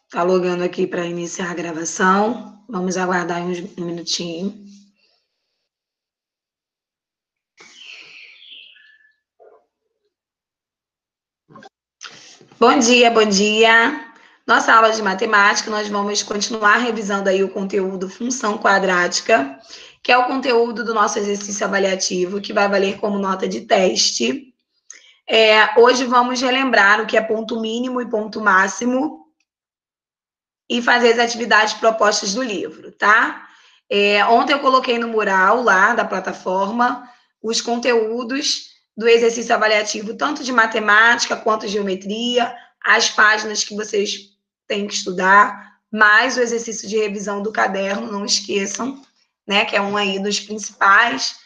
Tá logando aqui para iniciar a gravação. Vamos aguardar um minutinho. Bom dia, bom dia. Nossa aula de matemática, nós vamos continuar revisando aí o conteúdo função quadrática, que é o conteúdo do nosso exercício avaliativo, que vai valer como nota de teste. Hoje vamos relembrar o que é ponto mínimo e ponto máximo e fazer as atividades propostas do livro, tá? Ontem eu coloquei no mural lá da plataforma os conteúdos do exercício avaliativo, tanto de matemática quanto de geometria, as páginas que vocês têm que estudar, mais o exercício de revisão do caderno, não esqueçam, né? Que é um aí das principais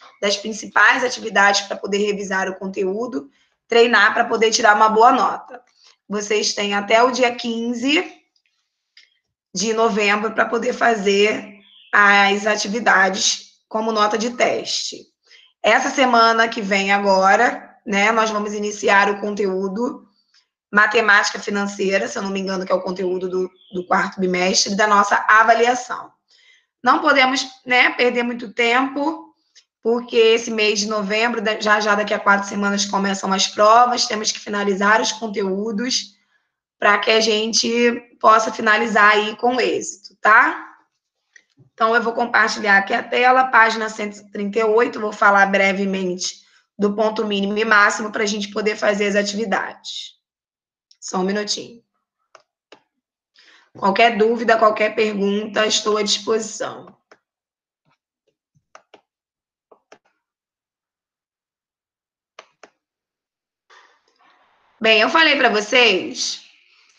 atividades para poder revisar o conteúdo, treinar para poder tirar uma boa nota. Vocês têm até o dia 15 de novembro para poder fazer as atividades como nota de teste. Essa semana que vem agora, né, nós vamos iniciar o conteúdo matemática financeira, se eu não me engano, que é o conteúdo do quarto bimestre da nossa avaliação. Não podemos, né, perder muito tempo, porque esse mês de novembro, já daqui a 4 semanas começam as provas, temos que finalizar os conteúdos para que a gente possa finalizar aí com êxito, tá? Então, eu vou compartilhar aqui a tela, página 138, vou falar brevemente do ponto mínimo e máximo para a gente poder fazer as atividades. Só um minutinho. Qualquer dúvida, qualquer pergunta, estou à disposição. Bem, eu falei para vocês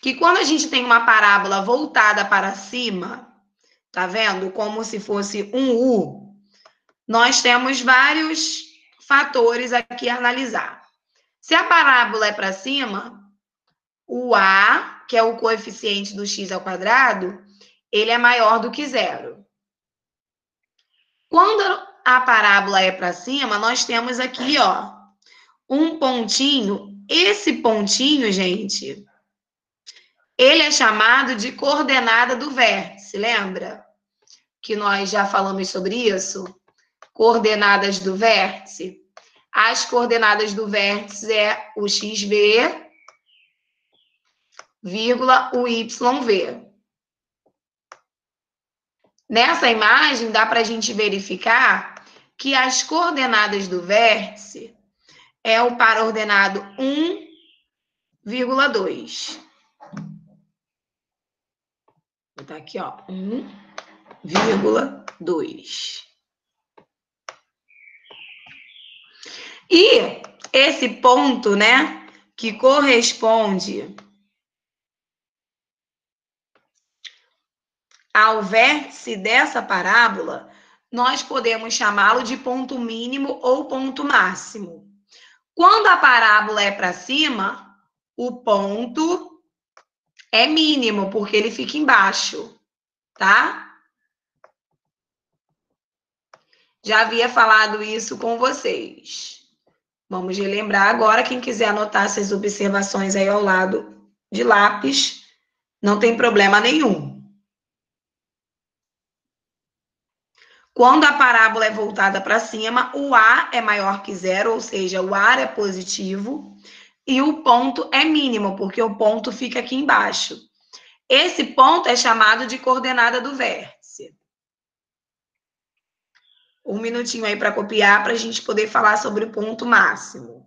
que quando a gente tem uma parábola voltada para cima, tá vendo? Como se fosse um U, nós temos vários fatores aqui a analisar. Se a parábola é para cima, o A, que é o coeficiente do x ao quadrado, ele é maior do que zero. Quando a parábola é para cima, nós temos aqui, ó, um pontinho. Esse pontinho, gente, ele é chamado de coordenada do vértice, lembra? Que nós já falamos sobre isso? Coordenadas do vértice. As coordenadas do vértice é o xv, vírgula, o yv. Nessa imagem, dá para a gente verificar que as coordenadas do vértice é o par ordenado 1,2. Vou botar aqui, ó, 1,2. E esse ponto, né, que corresponde ao vértice dessa parábola, nós podemos chamá-lo de ponto mínimo ou ponto máximo. Quando a parábola é para cima, o ponto é mínimo, porque ele fica embaixo, tá? Já havia falado isso com vocês. Vamos relembrar agora. Quem quiser anotar essas observações aí ao lado de lápis, não tem problema nenhum. Quando a parábola é voltada para cima, o A é maior que zero, ou seja, o ar é positivo, e o ponto é mínimo, porque o ponto fica aqui embaixo. Esse ponto é chamado de coordenada do vértice. Um minutinho aí para copiar, para a gente poder falar sobre o ponto máximo.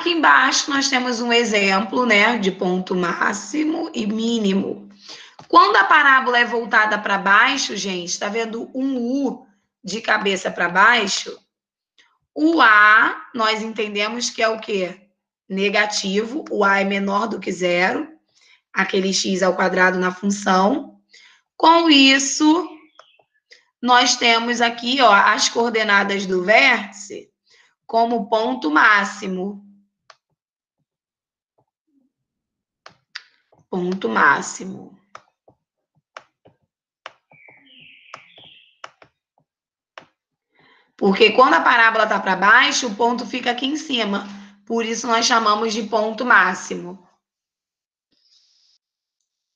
Aqui embaixo nós temos um exemplo, né, de ponto máximo e mínimo. Quando a parábola é voltada para baixo, gente, está vendo um U de cabeça para baixo? O A, nós entendemos que é o quê? Negativo, o A é menor do que zero, aquele x ao quadrado na função. Com isso, nós temos aqui, ó, as coordenadas do vértice como ponto máximo. Ponto máximo. Porque quando a parábola está para baixo, o ponto fica aqui em cima. Por isso, nós chamamos de ponto máximo.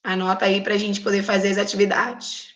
Anota aí para a gente poder fazer as atividades.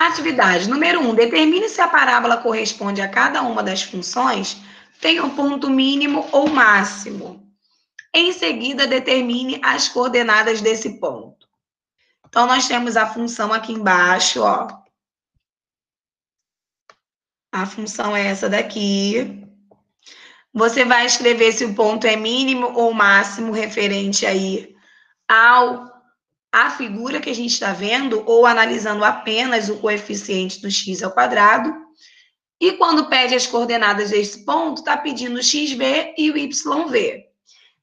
Atividade número 1. Determine se a parábola corresponde a cada uma das funções, tem um ponto mínimo ou máximo. Em seguida, determine as coordenadas desse ponto. Então, nós temos a função aqui embaixo, ó. A função é essa daqui. Você vai escrever se o ponto é mínimo ou máximo referente aí à figura que a gente está vendo, ou analisando apenas o coeficiente do x ao quadrado. E quando pede as coordenadas desse ponto, está pedindo o xv e o yv.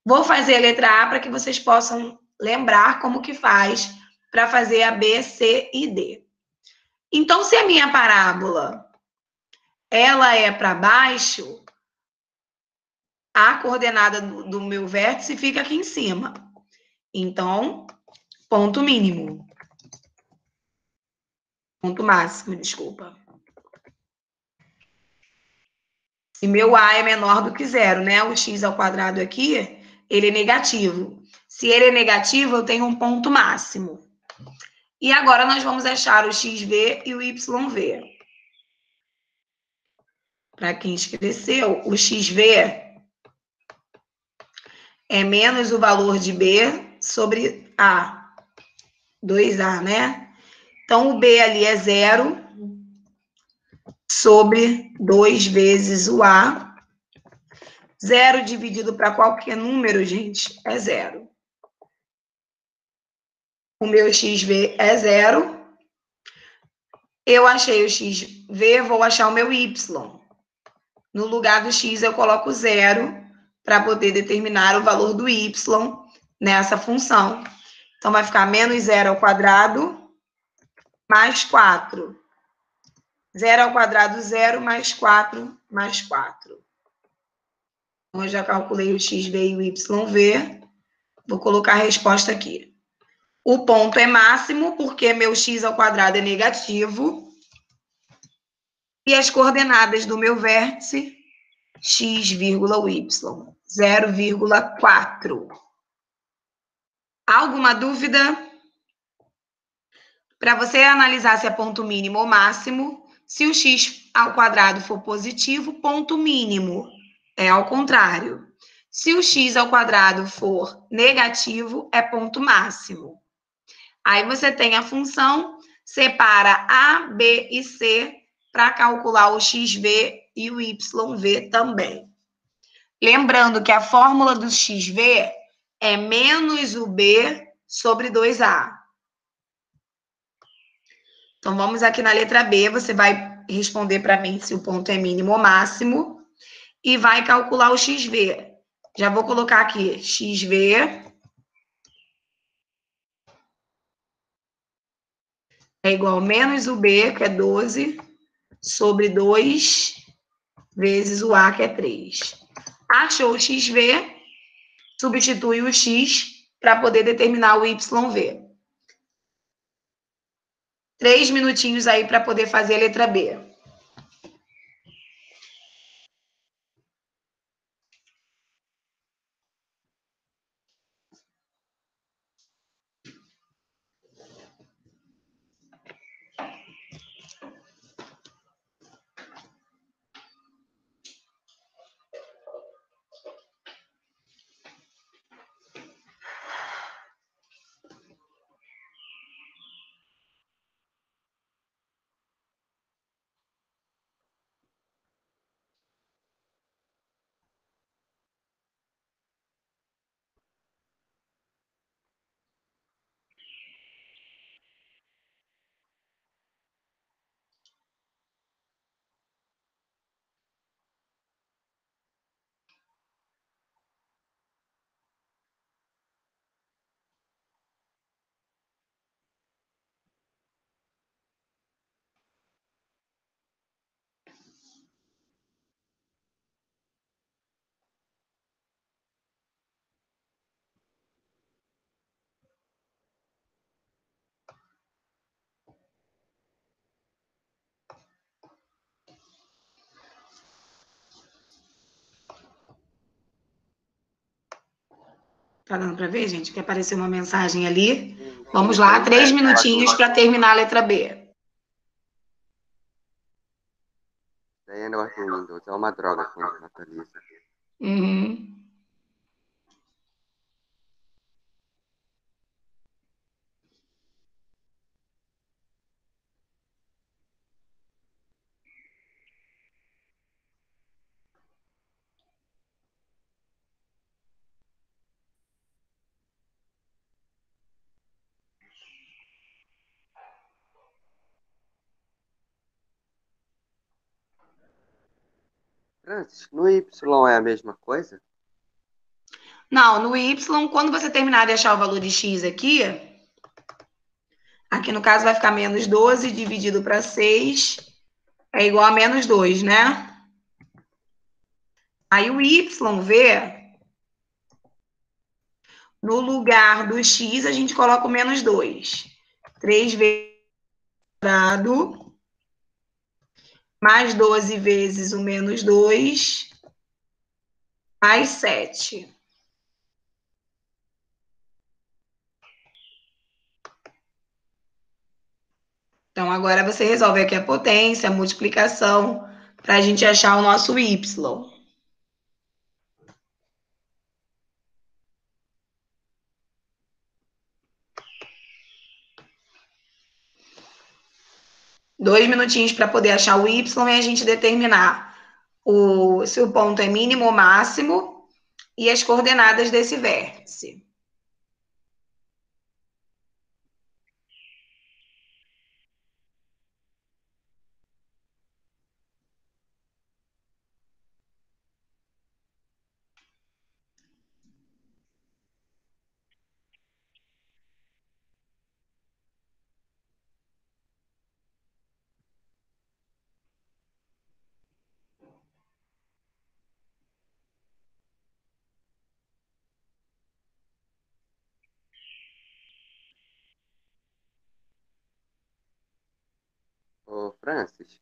Vou fazer a letra A para que vocês possam lembrar como que faz para fazer a B, C e D. Então, se a minha parábola ela é para baixo, a coordenada do meu vértice fica aqui em cima. Então, ponto mínimo. Ponto máximo, desculpa. Se meu A é menor do que zero, né? O x ao quadrado aqui, ele é negativo. Se ele é negativo, eu tenho um ponto máximo. E agora nós vamos achar o xv e o yv. Para quem esqueceu, o xv é menos o valor de b sobre a. 2a, né? Então, o b ali é zero sobre 2 vezes o a. Zero dividido para qualquer número, gente, é zero. O meu xv é zero. Eu achei o xv, vou achar o meu y. No lugar do x, eu coloco zero para poder determinar o valor do y nessa função. Então, vai ficar menos zero ao quadrado mais 4. Zero ao quadrado, zero, mais 4, mais 4. Então, eu já calculei o xv e o yv. Vou colocar a resposta aqui. O ponto é máximo, porque meu x ao quadrado é negativo. E as coordenadas do meu vértice, x, y, 0,4. Alguma dúvida? Para você analisar se é ponto mínimo ou máximo, se o x ao quadrado for positivo, ponto mínimo. É ao contrário. Se o x ao quadrado for negativo, é ponto máximo. Aí você tem a função, separa A, B e C para calcular o xv e o yv também. Lembrando que a fórmula do xv é menos o b sobre 2a. Então, vamos aqui na letra B, você vai responder para mim se o ponto é mínimo ou máximo e vai calcular o xv. Já vou colocar aqui, xv é igual a menos o b, que é 12, sobre 2 vezes o a, que é 3. Achou o xv, substitui o x para poder determinar o yv. 3 minutinhos aí para poder fazer a letra B. Tá dando para ver, gente? Que apareceu uma mensagem ali. Sim, Vamos sim, lá, sim. 3 minutinhos para terminar a letra B. Daí é negócio do Windows. É uma droga quando não atualiza. Uhum. Francis, no Y é a mesma coisa? Não, no Y, quando você terminar de achar o valor de x aqui, aqui no caso vai ficar menos 12 dividido para 6 é igual a menos 2, né? Aí o YV, no lugar do x, a gente coloca o menos 2. 3 vezes quadrado, mais 12 vezes o menos 2, mais 7. Então, agora você resolve aqui a potência, a multiplicação, para a gente achar o nosso y. 2 minutinhos para poder achar o y e a gente determinar se o ponto é mínimo ou máximo e as coordenadas desse vértice. Ô, Francis,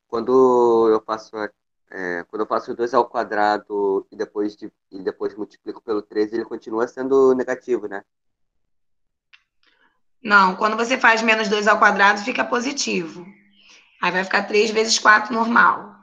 quando eu faço quando eu faço 2 ao quadrado e depois multiplico pelo 13, ele continua sendo negativo, né? Não, quando você faz menos 2 ao quadrado, fica positivo. Aí vai ficar 3 vezes 4 normal.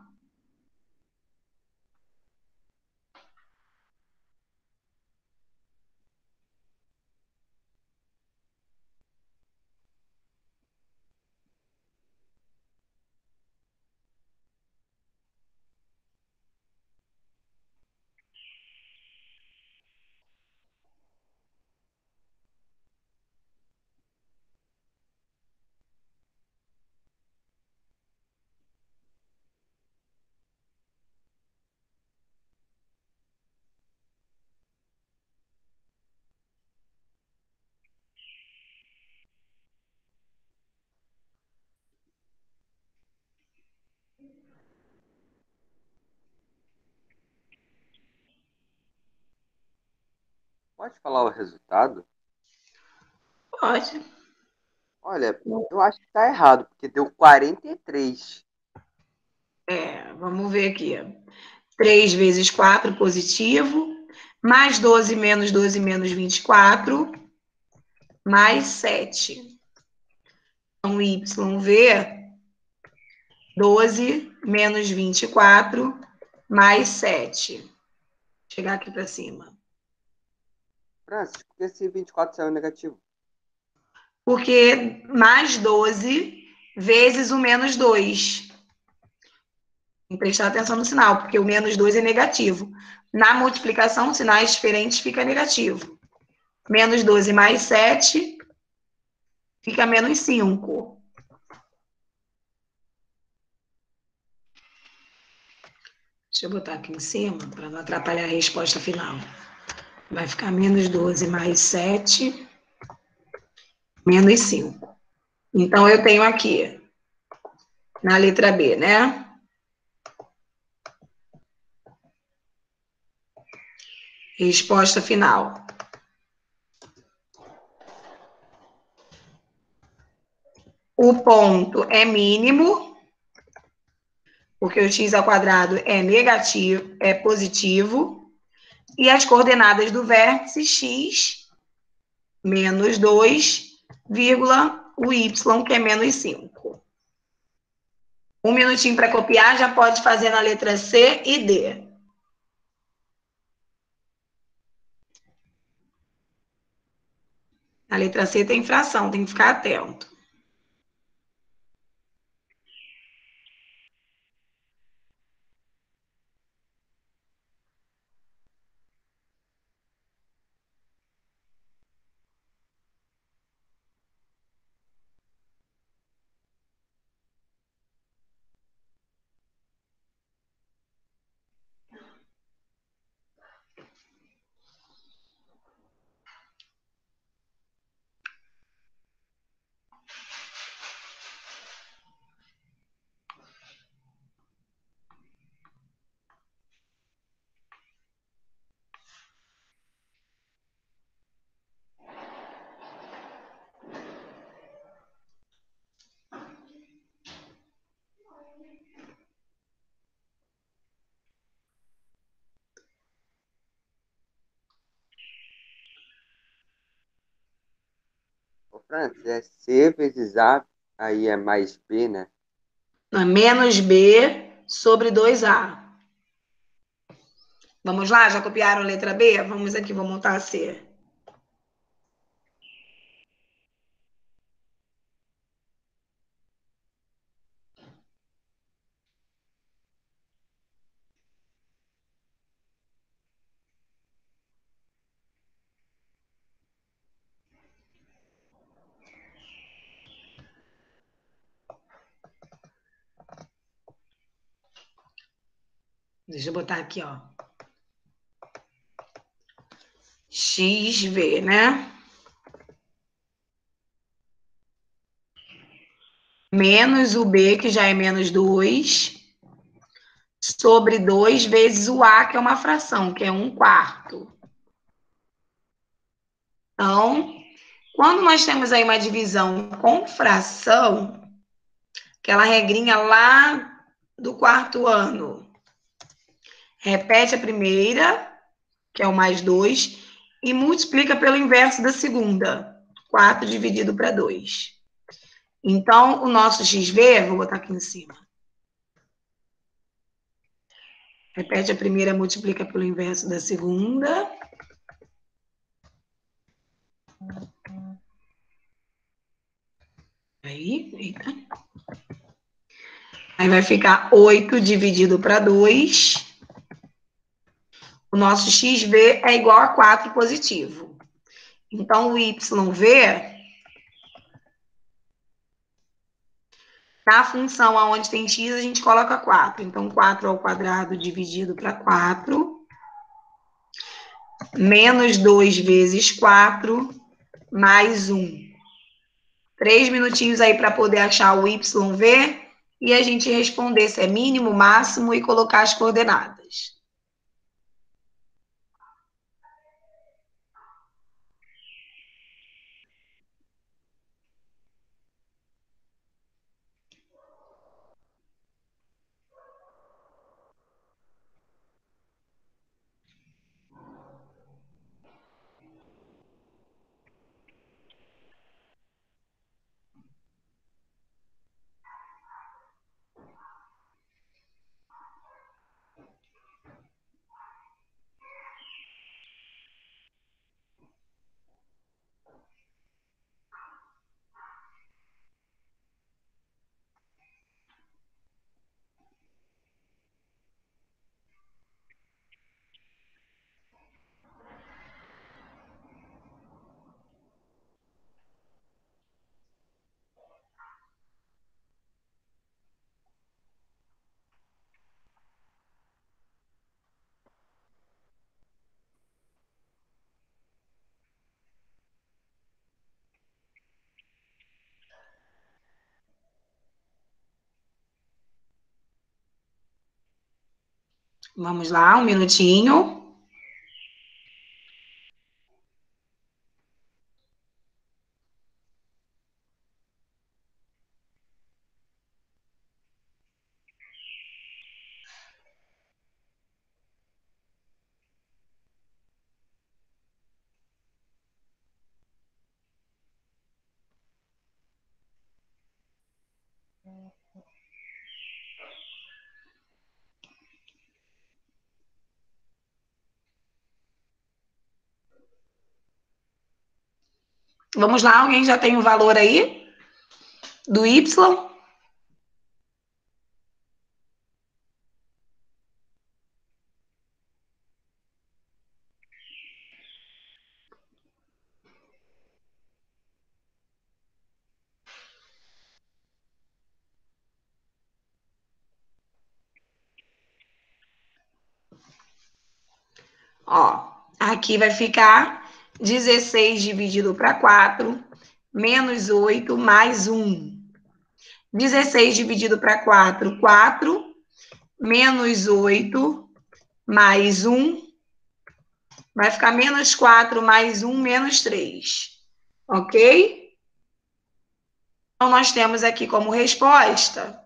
Pode falar o resultado? Pode. Olha, eu acho que tá errado, porque deu 43. Vamos ver aqui. 3 vezes 4, positivo. Mais 12 menos 12 menos 24. Mais 7. Então, YV, 12 menos 24, mais 7. Chegar aqui para cima. Francis, por que esse 24 saiu negativo? Porque mais 12 vezes o menos 2. Tem que prestar atenção no sinal, porque o menos 2 é negativo. Na multiplicação, sinais diferentes fica negativo. Menos 12 mais 7 fica menos 5. Deixa eu botar aqui em cima, para não atrapalhar a resposta final. Vai ficar menos 12 mais 7, menos 5. Então, eu tenho aqui, na letra B, né? Resposta final. O ponto é mínimo, porque o x ao quadrado é negativo, é positivo. E as coordenadas do vértice x menos 2, o y, que é menos 5. Um minutinho para copiar, já pode fazer na letra C e D. Na letra C tem fração, tem que ficar atento. Ô, Francis, é C vezes A, aí é mais B, né? Não, é menos B sobre 2A. Vamos lá? Já copiaram a letra B? Vamos aqui, vou montar a C. Deixa eu botar aqui, ó. XV, né? Menos o B, que já é menos 2, sobre 2 vezes o A, que é uma fração, que é 1/4. Então, quando nós temos aí uma divisão com fração, aquela regrinha lá do quarto ano, repete a primeira, que é o mais 2, e multiplica pelo inverso da segunda, 4 dividido para 2. Então, o nosso XV, vou botar aqui em cima. Repete a primeira, multiplica pelo inverso da segunda. Aí, eita. Aí vai ficar 8 dividido para 2. O nosso XV é igual a 4 positivo. Então, o YV, na função aonde tem x, a gente coloca 4. Então, 4 ao quadrado dividido para 4, menos 2 vezes 4, mais 1. 3 minutinhos aí para poder achar o YV e a gente responder se é mínimo, máximo e colocar as coordenadas. Vamos lá, um minutinho. Vamos lá, alguém já tem o valor aí do Y? Ó, aqui vai ficar 16 dividido para 4, menos 8, mais 1. 16 dividido para 4, 4, menos 8, mais 1. Vai ficar menos 4, mais 1, menos 3. Ok? Então, nós temos aqui como resposta,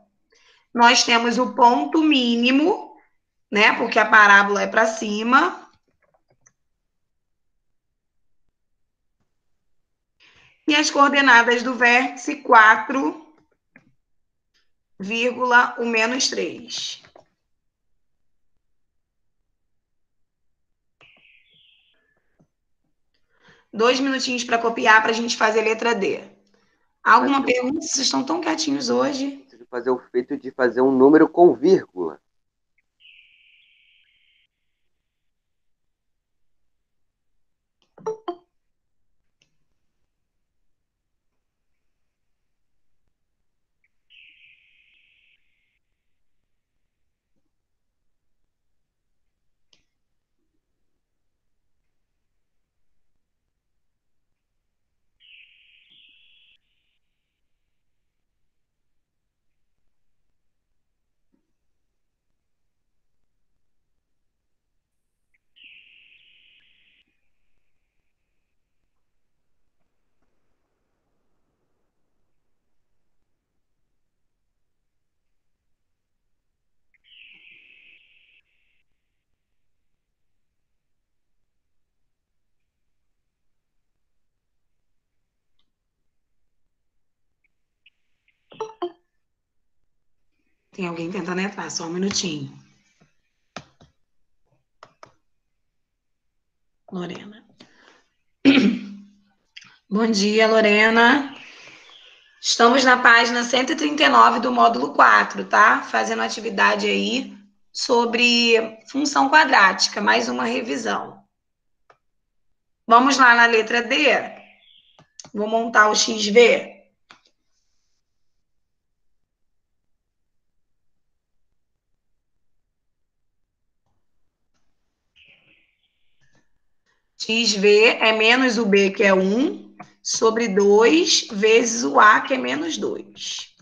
nós temos o ponto mínimo, né? Porque a parábola é para cima. E as coordenadas do vértice 4, o menos 3. Dois minutinhos para copiar para a gente fazer a letra D. Alguma pergunta? Vocês estão tão quietinhos hoje. Preciso fazer o feito de fazer um número com vírgula. Tem alguém tentando entrar, só um minutinho. Lorena. Bom dia, Lorena. Estamos na página 139 do módulo 4, tá? Fazendo atividade aí sobre função quadrática, mais uma revisão. Vamos lá na letra D. Vou montar o XV. XV é menos o B, que é 1, sobre 2, vezes o A, que é menos 2.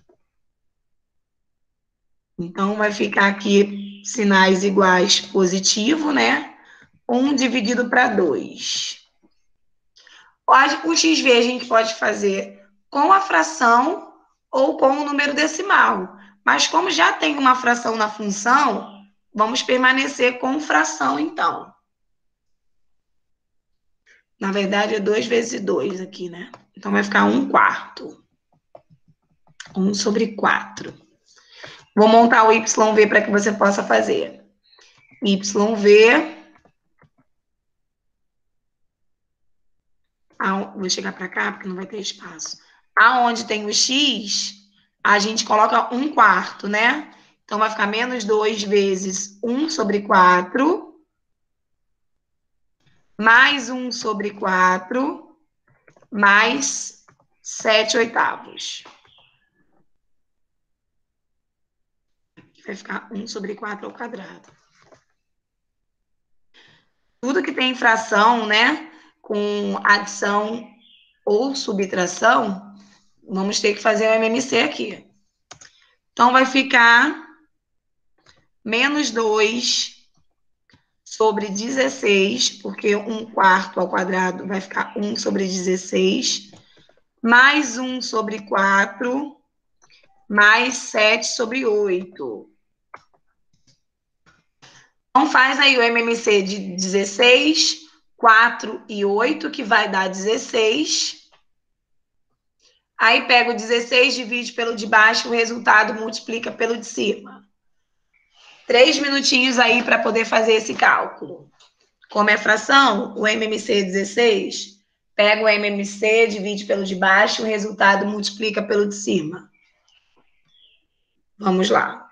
Então, vai ficar aqui sinais iguais positivo, né? 1 dividido para 2. O XV a gente pode fazer com a fração ou com o número decimal. Mas como já tem uma fração na função, vamos permanecer com fração, então. Na verdade, é 2 vezes 2 aqui, né? Então, vai ficar 1/4. 1 sobre 4. Vou montar o YV para que você possa fazer. YV. Vou chegar para cá, porque não vai ter espaço. Aonde tem o X, a gente coloca 1/4, né? Então, vai ficar menos 2 vezes 1 sobre 4, mais 1 sobre 4, mais 7/8. Vai ficar 1 sobre 4 ao quadrado. Tudo que tem fração, né, com adição ou subtração, vamos ter que fazer o MMC aqui. Então, vai ficar menos 2 sobre 16, porque 1/4 ao quadrado vai ficar 1 sobre 16, mais 1 sobre 4, mais 7 sobre 8. Então, faz aí o MMC de 16, 4 e 8, que vai dar 16. Aí, pega o 16, divide pelo de baixo, o resultado multiplica pelo de cima. 3 minutinhos aí para poder fazer esse cálculo. Como é fração, o MMC é 16, Pega o MMC, divide pelo de baixo, o resultado multiplica pelo de cima. Vamos lá.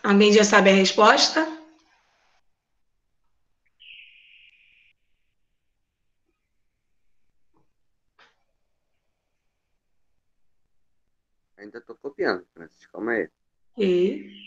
Alguém já sabe a resposta? Ainda tô copiando, Francis. Calma aí. E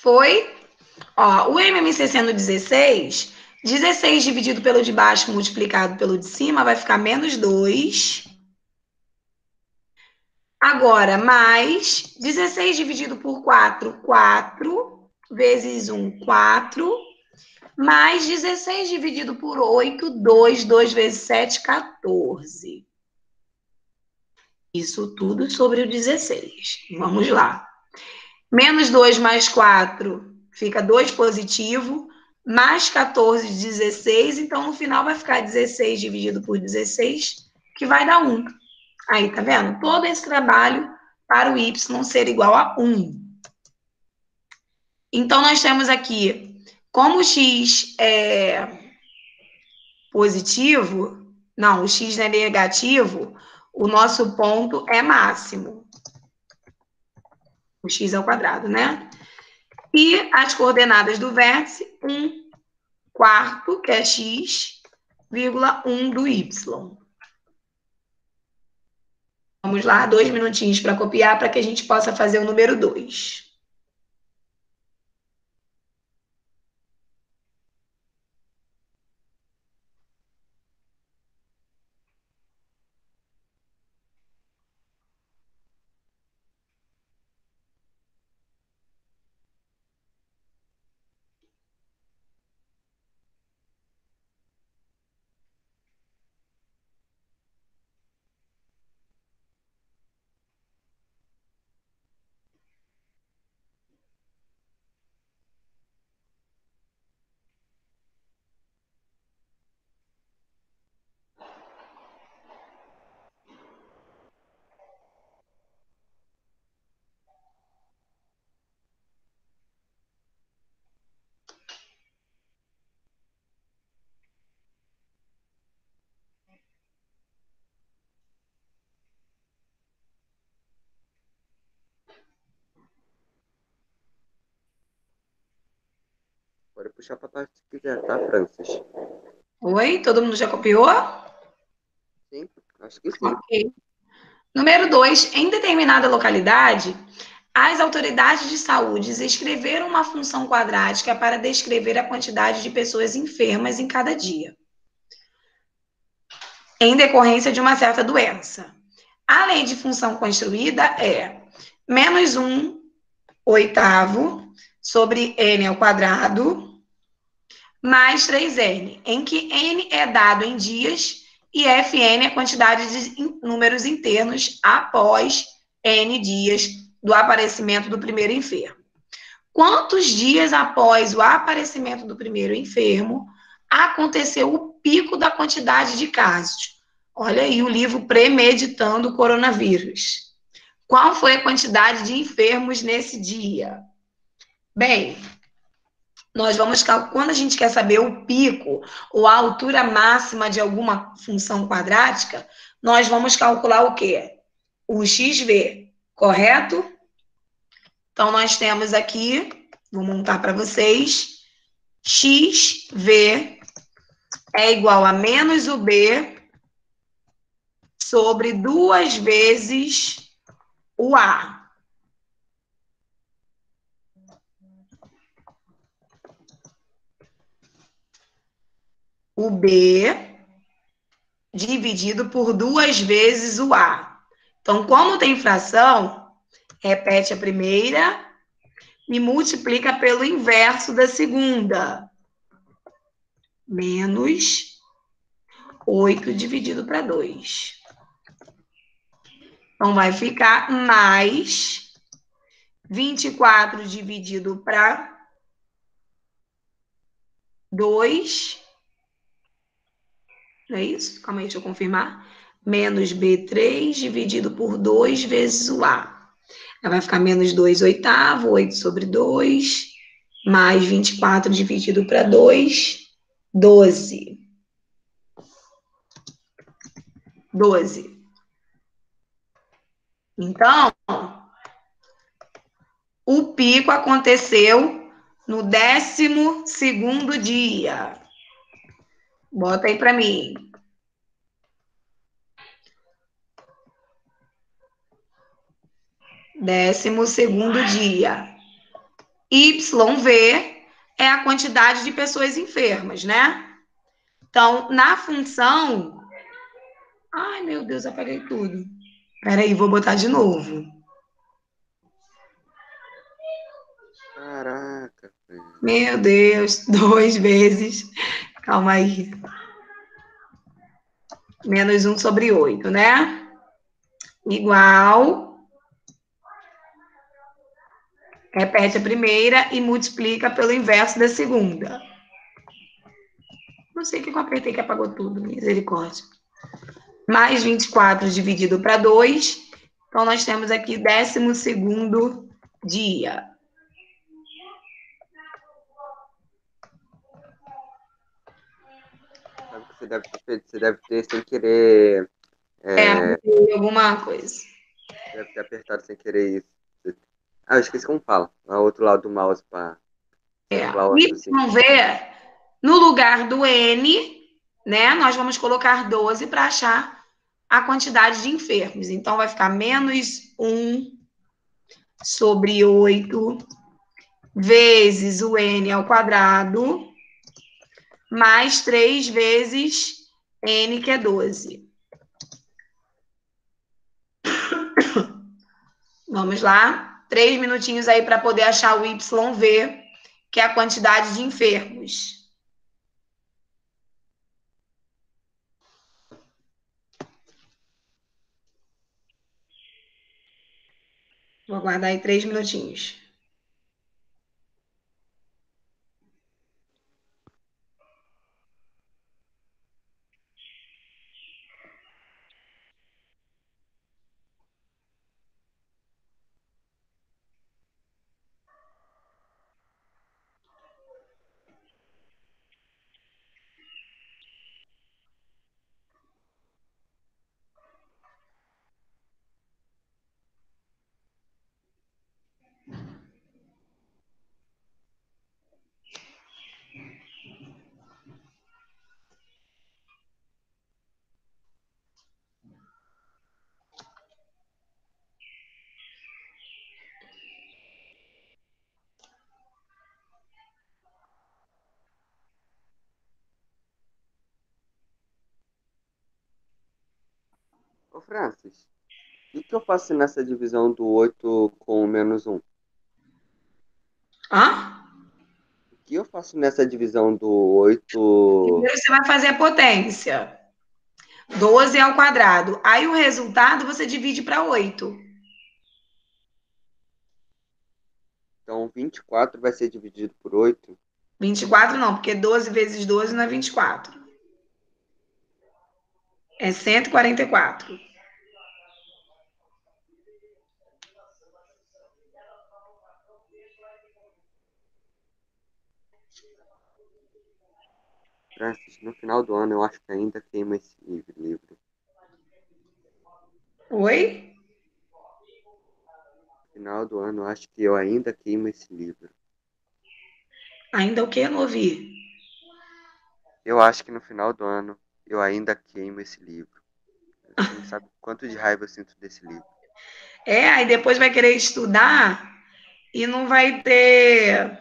foi. Ó, o MMC sendo 16, 16 dividido pelo de baixo multiplicado pelo de cima vai ficar menos 2. Agora, mais 16 dividido por 4, 4. Vezes 1, 4. Mais 16 dividido por 8, 2. 2 vezes 7, 14. Isso tudo sobre o 16. Vamos lá. Menos 2 mais 4 fica 2 positivo, mais 14, 16. Então, no final, vai ficar 16 dividido por 16, que vai dar 1. Aí, tá vendo? Todo esse trabalho para o y ser igual a 1. Então, nós temos aqui, como o x é positivo, não, o x é negativo, o nosso ponto é máximo. O x ao quadrado, né? E as coordenadas do vértice, 1 quarto, que é x, vírgula 1 do y. Vamos lá, 2 minutinhos para copiar, para que a gente possa fazer o número 2. Pode puxar para parte se quiser, tá, Francis? Oi? Todo mundo já copiou? Sim, acho que sim. Ok. Número 2. Em determinada localidade, as autoridades de saúde escreveram uma função quadrática para descrever a quantidade de pessoas enfermas em cada dia, em decorrência de uma certa doença. A lei de função construída é menos 1/8 sobre n ao quadrado mais 3n, em que n é dado em dias e Fn é a quantidade de números internos após n dias do aparecimento do primeiro enfermo. Quantos dias após o aparecimento do primeiro enfermo aconteceu o pico da quantidade de casos? Olha aí o livro Premeditando o Coronavírus. Qual foi a quantidade de enfermos nesse dia? Bem, nós vamos calcular, quando a gente quer saber o pico ou a altura máxima de alguma função quadrática, nós vamos calcular o quê? O xv, correto? Então, nós temos aqui, vou montar para vocês, xv é igual a menos o b sobre 2 vezes o a. O b dividido por 2 vezes o a. Então, como tem fração, repete a primeira e multiplica pelo inverso da segunda. Menos 8 dividido para 2. Então, vai ficar mais 24 dividido para 2. Não é isso? Calma aí, deixa eu confirmar. Menos B3 dividido por 2 vezes o A. Vai ficar menos 2/8, 8 sobre 2, mais 24 dividido para 2, 12. 12. Então, o pico aconteceu no 12º dia. Bota aí para mim. 12º dia. YV é a quantidade de pessoas enfermas, né? Então, na função... Ai, meu Deus, apaguei tudo. Peraí, vou botar de novo. Caraca, velho. Meu Deus, 2 vezes. Calma aí. Menos 1 sobre 8, né? Igual. Repete a primeira e multiplica pelo inverso da segunda. Não sei o que eu apertei que apagou tudo, misericórdia. Mais 24 dividido para 2. Então, nós temos aqui 12º dia. Sabe que você deve ter sem querer. Alguma coisa. Deve ter apertado sem querer isso. Ah, eu esqueci como fala. Lá ao outro lado do mouse para circular o raciocínio. YV, no lugar do N, né? Nós vamos colocar 12 para achar a quantidade de enfermos. Então, vai ficar menos 1 sobre 8 vezes o N ao quadrado, mais 3 vezes N, que é 12. Vamos lá? 3 minutinhos aí para poder achar o YV, que é a quantidade de enfermos. Vou aguardar aí 3 minutinhos. Ô, Francis, o que eu faço nessa divisão do 8 com o menos um? Hã? O que eu faço nessa divisão do 8? Primeiro você vai fazer a potência. 12 ao quadrado. Aí o resultado você divide para 8. Então, 24 vai ser dividido por 8. 24 não, porque 12 vezes 12 não é 24. É 144. Francis, no final do ano eu acho que ainda queima esse livro. Oi? No final do ano eu acho que eu ainda queimo esse livro. Ainda o que? Eu não ouvi. Eu acho que no final do ano eu ainda queimo esse livro. Você não sabe quanto de raiva eu sinto desse livro. É, aí depois vai querer estudar e não vai ter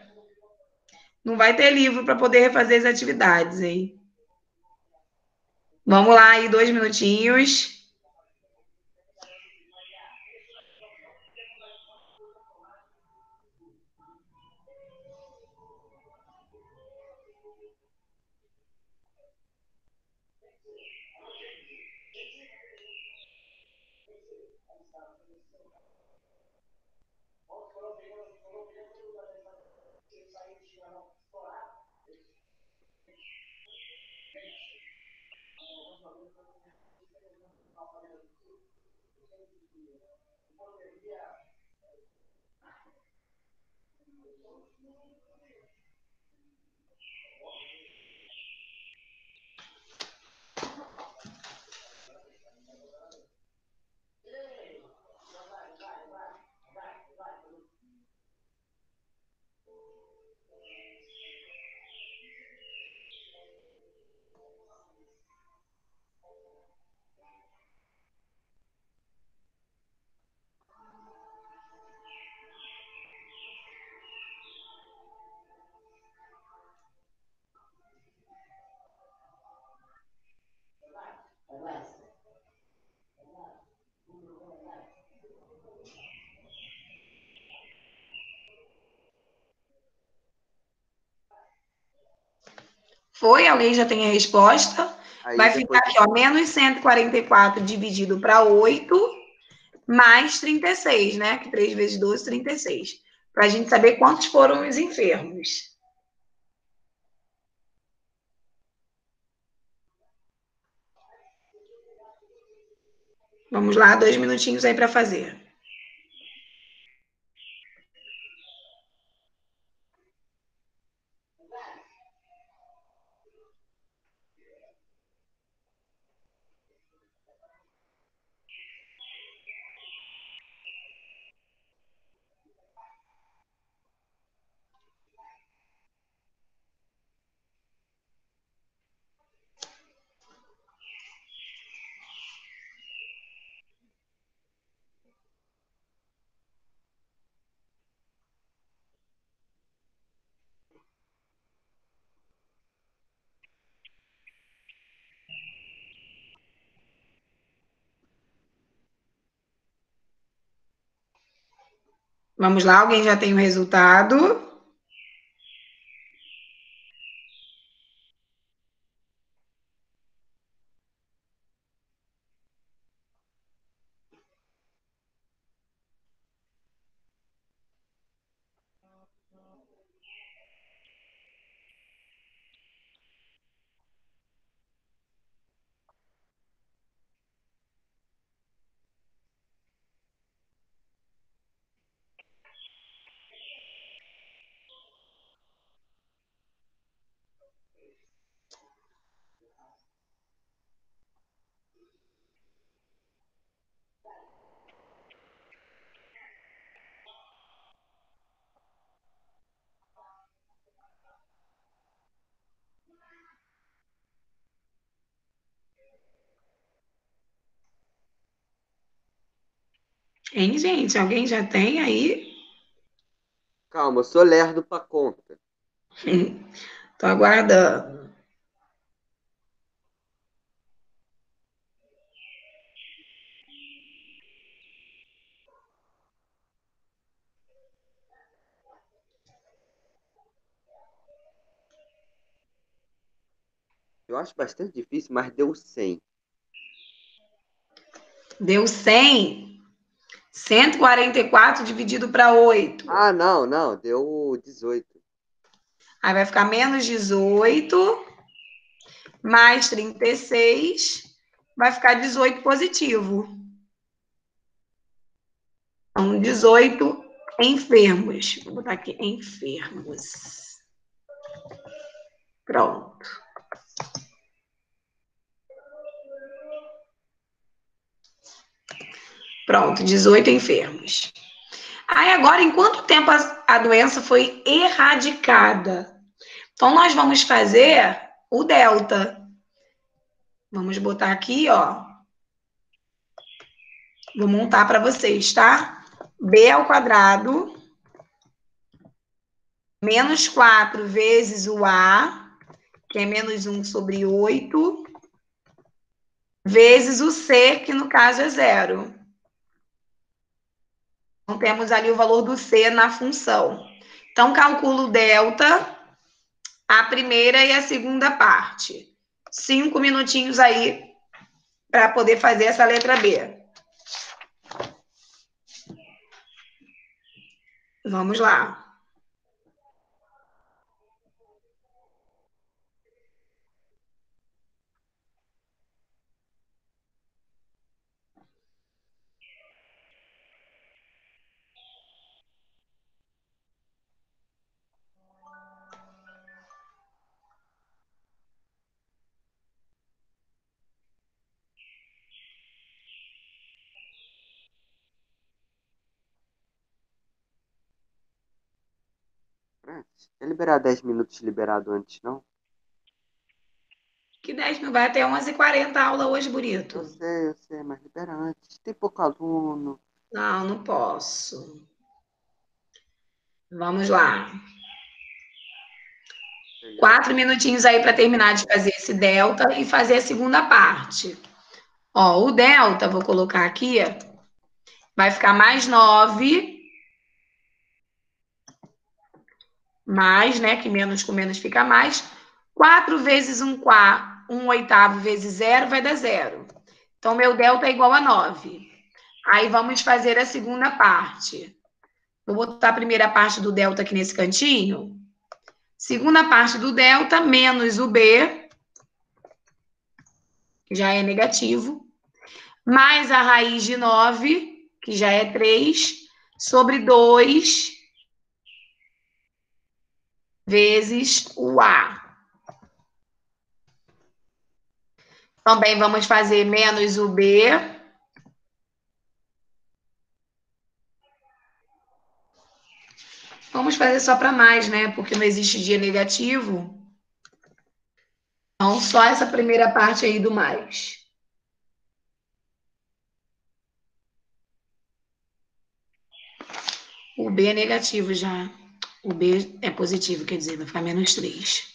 livro para poder refazer as atividades, hein? Vamos lá aí, 2 minutinhos. Foi? Alguém já tem a resposta? Aí Vai ficar depois aqui, ó, menos 144 dividido para 8, mais 36, né? Que 3 vezes 12, 36. Para a gente saber quantos foram os enfermos. Vamos lá, 2 minutinhos aí para fazer. Vamos lá, alguém já tem o resultado? Hein, gente? Alguém já tem aí? calma, eu sou lerdo pra conta. Tô aguardando. Eu acho bastante difícil, mas deu 100. Deu 100. 144 dividido para 8. Ah, não, não, deu 18. Aí vai ficar menos 18, mais 36, vai ficar 18 positivo. Então, 18 enfermos. Vou botar aqui, enfermos. Pronto. Pronto, 18 enfermos. Aí agora, em quanto tempo a doença foi erradicada? Então, nós vamos fazer o delta. Vamos botar aqui, ó. Vou montar para vocês, tá? B ao quadrado menos 4 vezes o A, que é menos 1 sobre 8, vezes o C, que no caso é 0. Então, temos ali o valor do C na função. Então, calculo o delta, a primeira e a segunda parte. 5 minutinhos aí para poder fazer essa letra B. Vamos lá. Quer liberar 10 minutos liberado antes, não? Que 10 mil vai até 11h40 a aula hoje, bonito. Eu sei, mas libera antes. Tem pouco aluno. Não, não posso. Vamos lá. 4 minutinhos aí para terminar de fazer esse delta e fazer a segunda parte. Ó, o delta, vou colocar aqui, vai ficar mais 9, mais, né, que menos com menos fica mais. 4 vezes 1 oitavo vezes 0 vai dar 0. Então, meu delta é igual a 9. Aí, vamos fazer a segunda parte. Vou botar a primeira parte do delta aqui nesse cantinho. Segunda parte do delta, menos o B, que já é negativo, mais a raiz de 9, que já é 3, sobre 2 vezes o A. Também vamos fazer menos o B. Vamos fazer só para mais, né? Porque não existe dia negativo. Então, só essa primeira parte aí do mais. O B é negativo já. O B é positivo, quer dizer, vai ficar menos 3.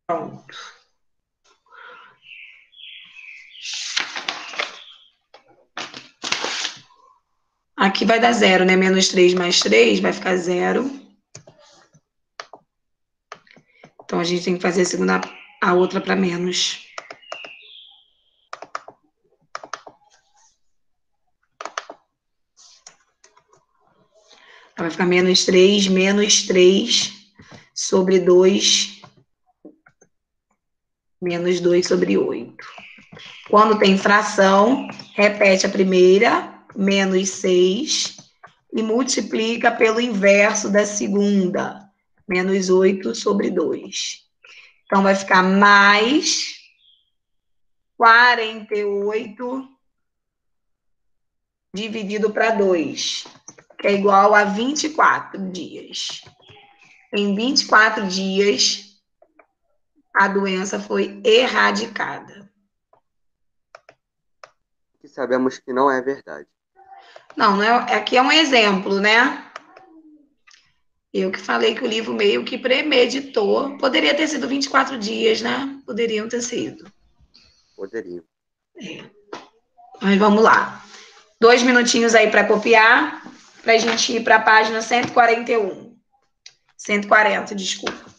Pronto. Aqui vai dar 0, né? Menos 3 mais 3 vai ficar 0. Então, a gente tem que fazer a outra para menos. Vai ficar menos 3 sobre 2, menos 2 sobre 8. Quando tem fração, repete a primeira, menos 6, e multiplica pelo inverso da segunda, menos 8 sobre 2. Então, vai ficar mais 48 dividido para 2, que é igual a 24 dias. Em 24 dias, a doença foi erradicada. Que sabemos que não é verdade. Não é, aqui é um exemplo, né? Eu que falei que o livro meio que premeditou. Poderia ter sido 24 dias, né? Poderiam ter sido. Poderiam. Mas vamos lá. 2 minutinhos aí para copiar, para a gente ir para a página 141. 140, desculpa.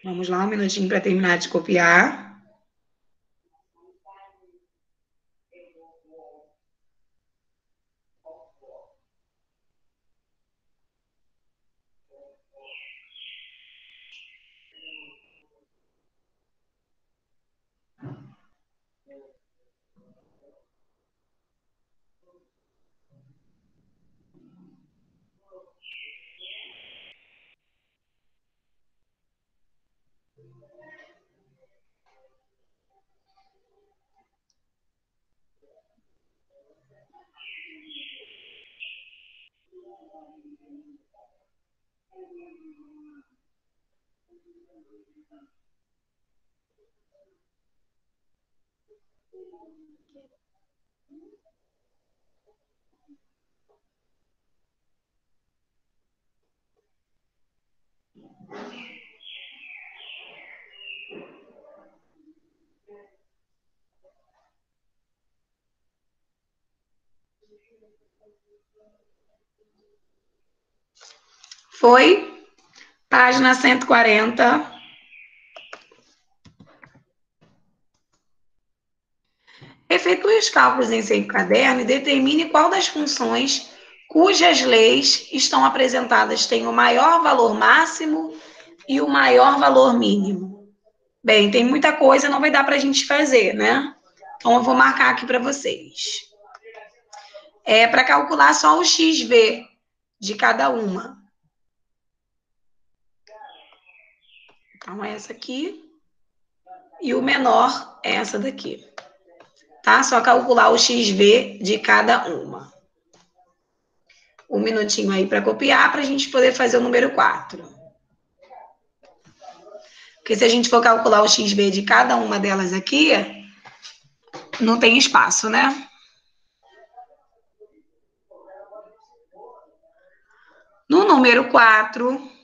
Vamos lá, um minutinho para terminar de copiar. Foi? Página 140. Efetue os cálculos em seu caderno e determine qual das funções cujas leis estão apresentadas tem o maior valor máximo e o maior valor mínimo. Bem, tem muita coisa, não vai dar para a gente fazer, né? Então, eu vou marcar aqui para vocês. É para calcular só o XV de cada uma. Então, essa aqui. E o menor é essa daqui. Tá? Só calcular o XV de cada uma. Um minutinho aí para copiar, para a gente poder fazer o número 4. Porque se a gente for calcular o XV de cada uma delas aqui, não tem espaço, né? No número 4,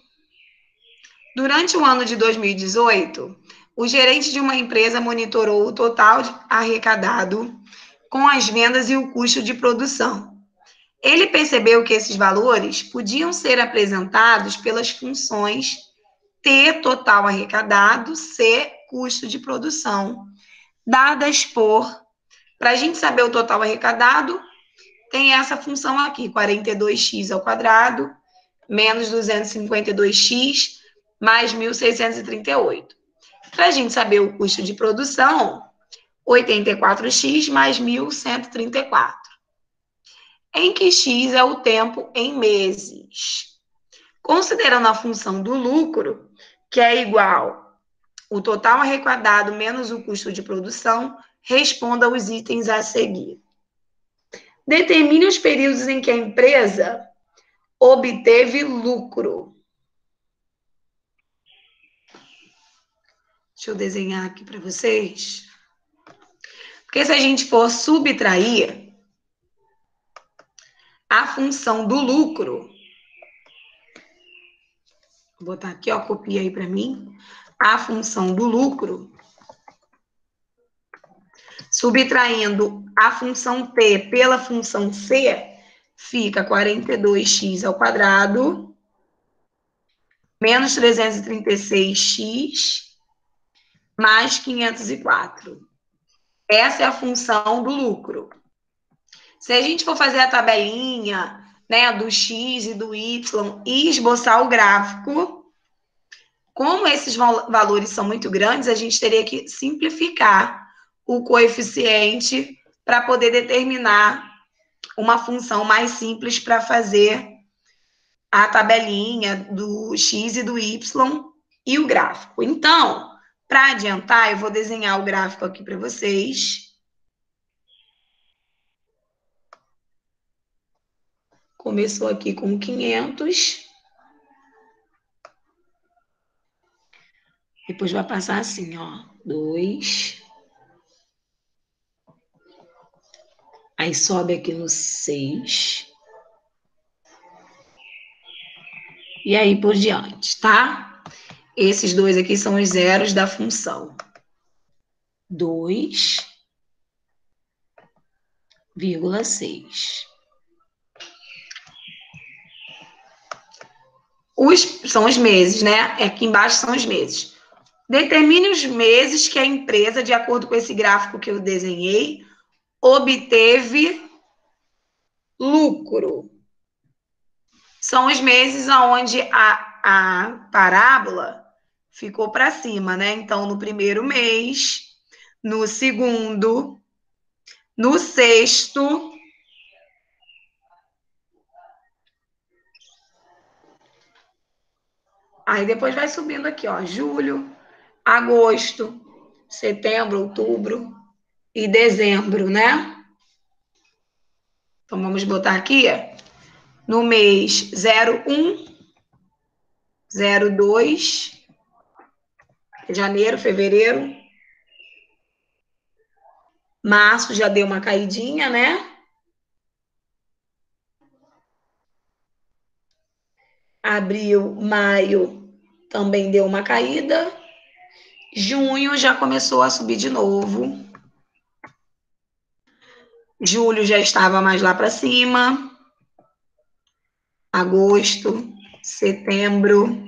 durante o ano de 2018, o gerente de uma empresa monitorou o total arrecadado com as vendas e o custo de produção. Ele percebeu que esses valores podiam ser apresentados pelas funções T, total arrecadado, C, custo de produção, dadas por... Para a gente saber o total arrecadado, tem essa função aqui, 42x ao quadrado, menos 252x, mais 1.638. Para a gente saber o custo de produção, 84x mais 1.134. Em que x é o tempo em meses. Considerando a função do lucro, que é igual o total arrecadado menos o custo de produção, responda aos itens a seguir. Determine os períodos em que a empresa obteve lucro. Deixa eu desenhar aqui para vocês. Porque se a gente for subtrair a função do lucro, vou botar aqui, ó, copia aí para mim. A função do lucro, subtraindo a função T pela função C, fica 42x ao quadrado, menos 336x, mais 504. Essa é a função do lucro. Se a gente for fazer a tabelinha, né, do x e do y e esboçar o gráfico, como esses valores são muito grandes, a gente teria que simplificar o coeficiente para poder determinar uma função mais simples para fazer a tabelinha do x e do y e o gráfico. Então, para adiantar, eu vou desenhar o gráfico aqui para vocês. Começou aqui com 500. Depois vai passar assim, ó. 2. Aí sobe aqui no 6. E aí por diante, tá? Esses dois aqui são os zeros da função. 2,6. São os meses, né? Aqui embaixo são os meses. Determine os meses que a empresa, de acordo com esse gráfico que eu desenhei, obteve lucro. São os meses onde a parábola ficou para cima, né? Então, no primeiro mês, no segundo, no sexto. Aí depois vai subindo aqui, ó, julho, agosto, setembro, outubro e dezembro, né? Então vamos botar aqui, no mês 01, 02, janeiro, fevereiro, março já deu uma caidinha, né? Abril, maio também deu uma caída. Junho já começou a subir de novo. Julho já estava mais lá para cima. Agosto, setembro,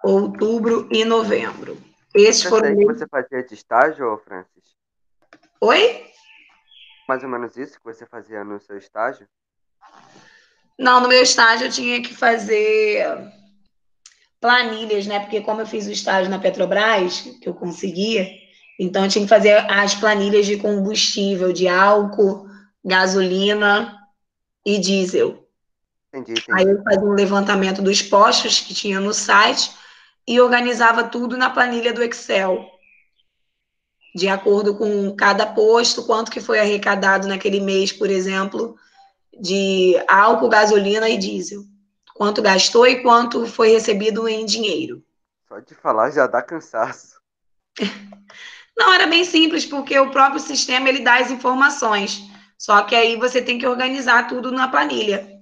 outubro e novembro. Esses Era isso foram aí que meus. você fazia de estágio, Francis? Oi? Mais ou menos isso que você fazia no seu estágio? Não, no meu estágio eu tinha que fazer planilhas, né? Porque como eu fiz o estágio na Petrobras, que eu conseguia, então eu tinha que fazer as planilhas de combustível, de álcool, gasolina e diesel. Entendi, Aí entendi. eu fazia um levantamento dos postos que tinha no site e organizava tudo na planilha do Excel, de acordo com cada posto, quanto que foi arrecadado naquele mês, por exemplo, de álcool, gasolina e diesel. Quanto gastou e quanto foi recebido em dinheiro. Só de falar já dá cansaço. Não, era bem simples, porque o próprio sistema ele dá as informações. Só que aí você tem que organizar tudo na planilha.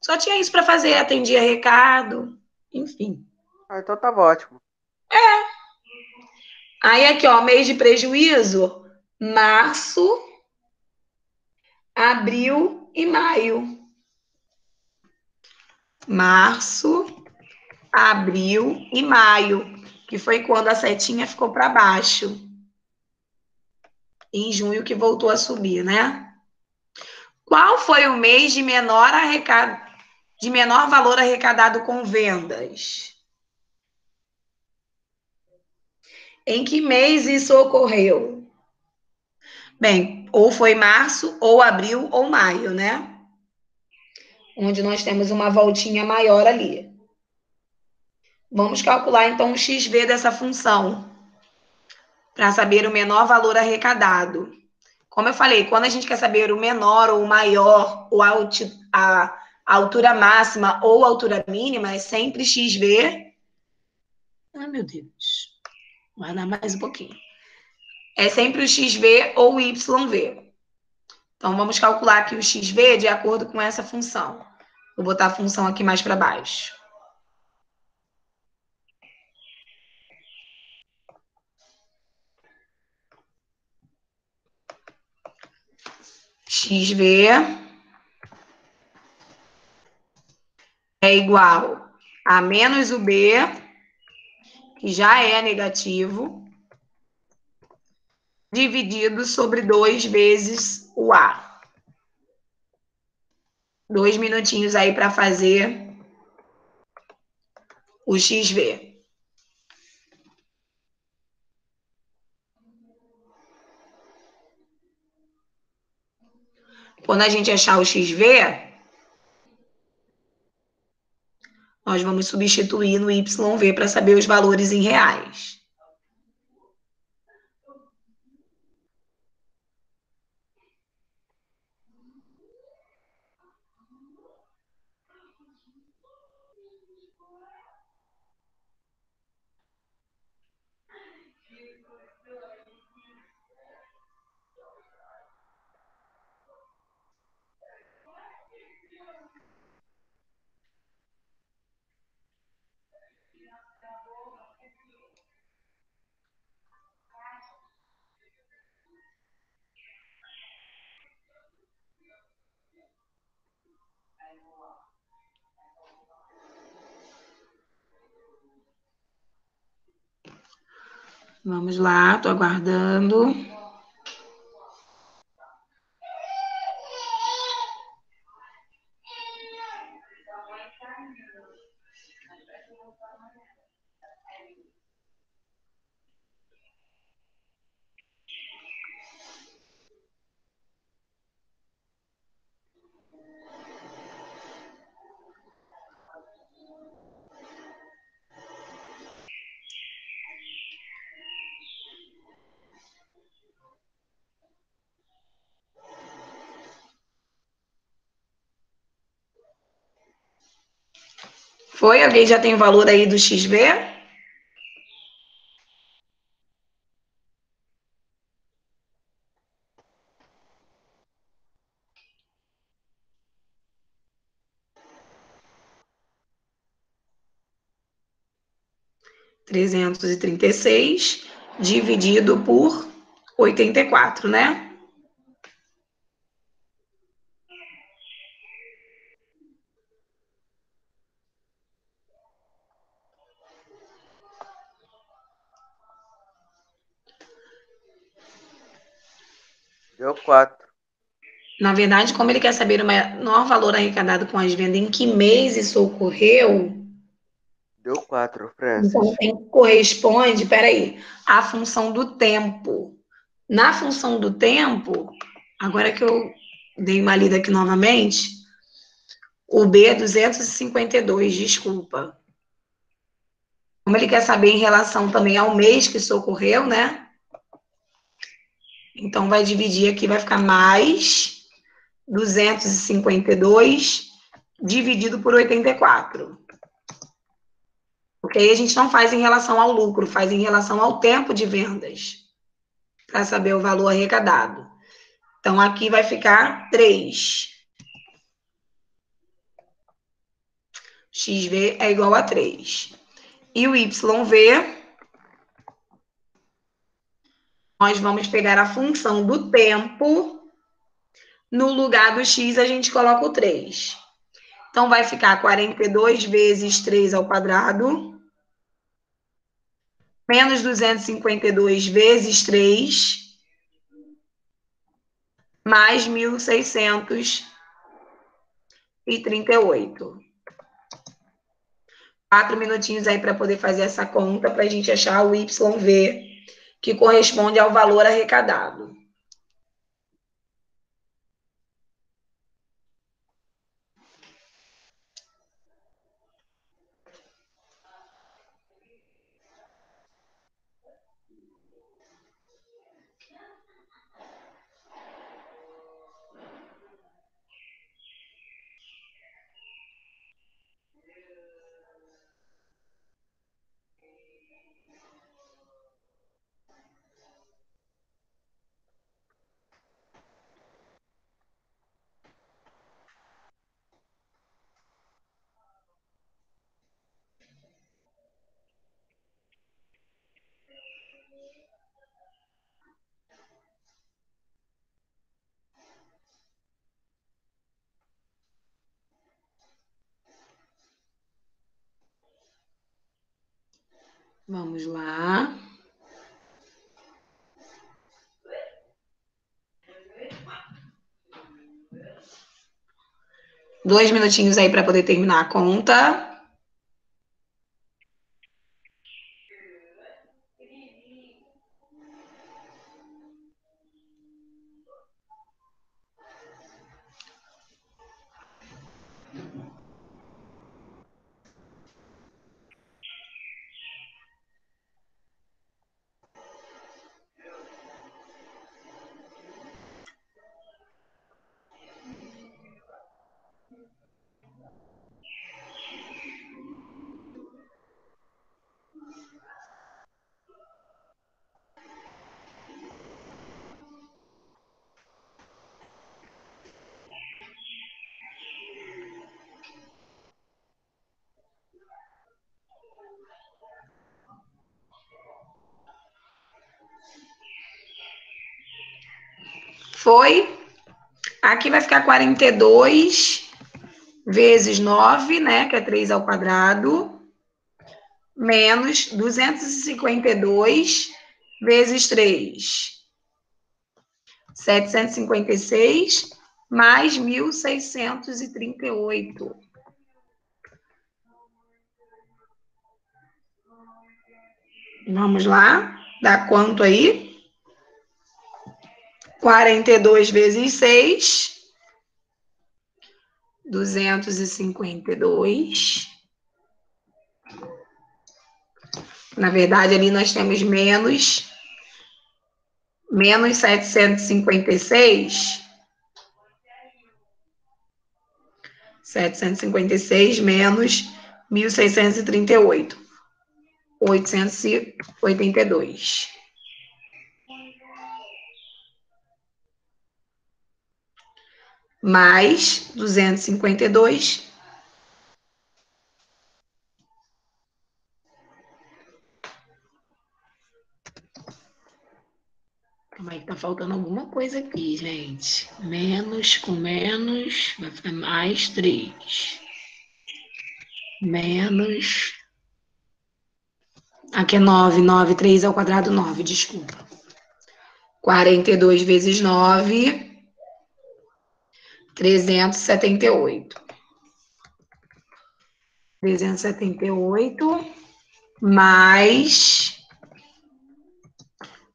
Só tinha isso para fazer, atendia recado, enfim. Ah, então tava ótimo. Aí aqui, ó, mês de prejuízo, março, abril e maio. Março, abril e maio, que foi quando a setinha ficou para baixo. Em junho que voltou a subir, né? Qual foi o mês de menor valor arrecadado com vendas? Em que mês isso ocorreu? Bem, ou foi março, ou abril, ou maio, né? Onde nós temos uma voltinha maior ali. Vamos calcular então o XV dessa função, para saber o menor valor arrecadado. Como eu falei, quando a gente quer saber o menor ou o maior, ou a altura máxima ou a altura mínima, é sempre XV. Ai, meu Deus. Guardar mais um pouquinho. É sempre o XV ou o YV. Então, vamos calcular aqui o XV de acordo com essa função. Vou botar a função aqui mais para baixo. XV é igual a menos o B, que já é negativo, dividido sobre 2 vezes o A. 2 minutinhos aí para fazer o XV. Quando a gente achar o XV, nós vamos substituir no YV para saber os valores em reais. Vamos lá, tô aguardando. Foi? Alguém já tem o valor aí do XV? R$ 336 dividido por 84, né? Deu 4. Na verdade, como ele quer saber o menor valor arrecadado com as vendas, em que mês isso ocorreu, Deu 4, então Francis. corresponde, peraí, à função do tempo. Na função do tempo, agora que eu dei uma lida aqui novamente, o B é 252, desculpa. Como ele quer saber em relação também ao mês que isso ocorreu, né? Então, vai dividir aqui, vai ficar mais 252 dividido por 84. Porque aí a gente não faz em relação ao lucro, faz em relação ao tempo de vendas, para saber o valor arrecadado. Então, aqui vai ficar 3. XV é igual a 3. E o YV, nós vamos pegar a função do tempo. No lugar do X, a gente coloca o 3. Então, vai ficar 42 vezes 3 ao quadrado, menos 252 vezes 3, mais 1.638. 4 minutinhos aí para poder fazer essa conta, para a gente achar o YV, que corresponde ao valor arrecadado. Vamos lá. Dois minutinhos aí para poder terminar a conta. Foi. Aqui vai ficar 42 vezes 9, né, que é 3 ao quadrado, menos 252 vezes 3, 756, mais 1.638. Vamos lá, dá quanto aí? 42 vezes 6, 252. Na verdade, ali nós temos menos 756. 756 menos 1.638. 882. Mais 252. Calma aí, que tá faltando alguma coisa aqui, gente. Menos com menos vai ficar mais 3. Menos. Aqui é 9. 9, 3 ao quadrado, 9, desculpa. 42 vezes 9, 378. 378 mais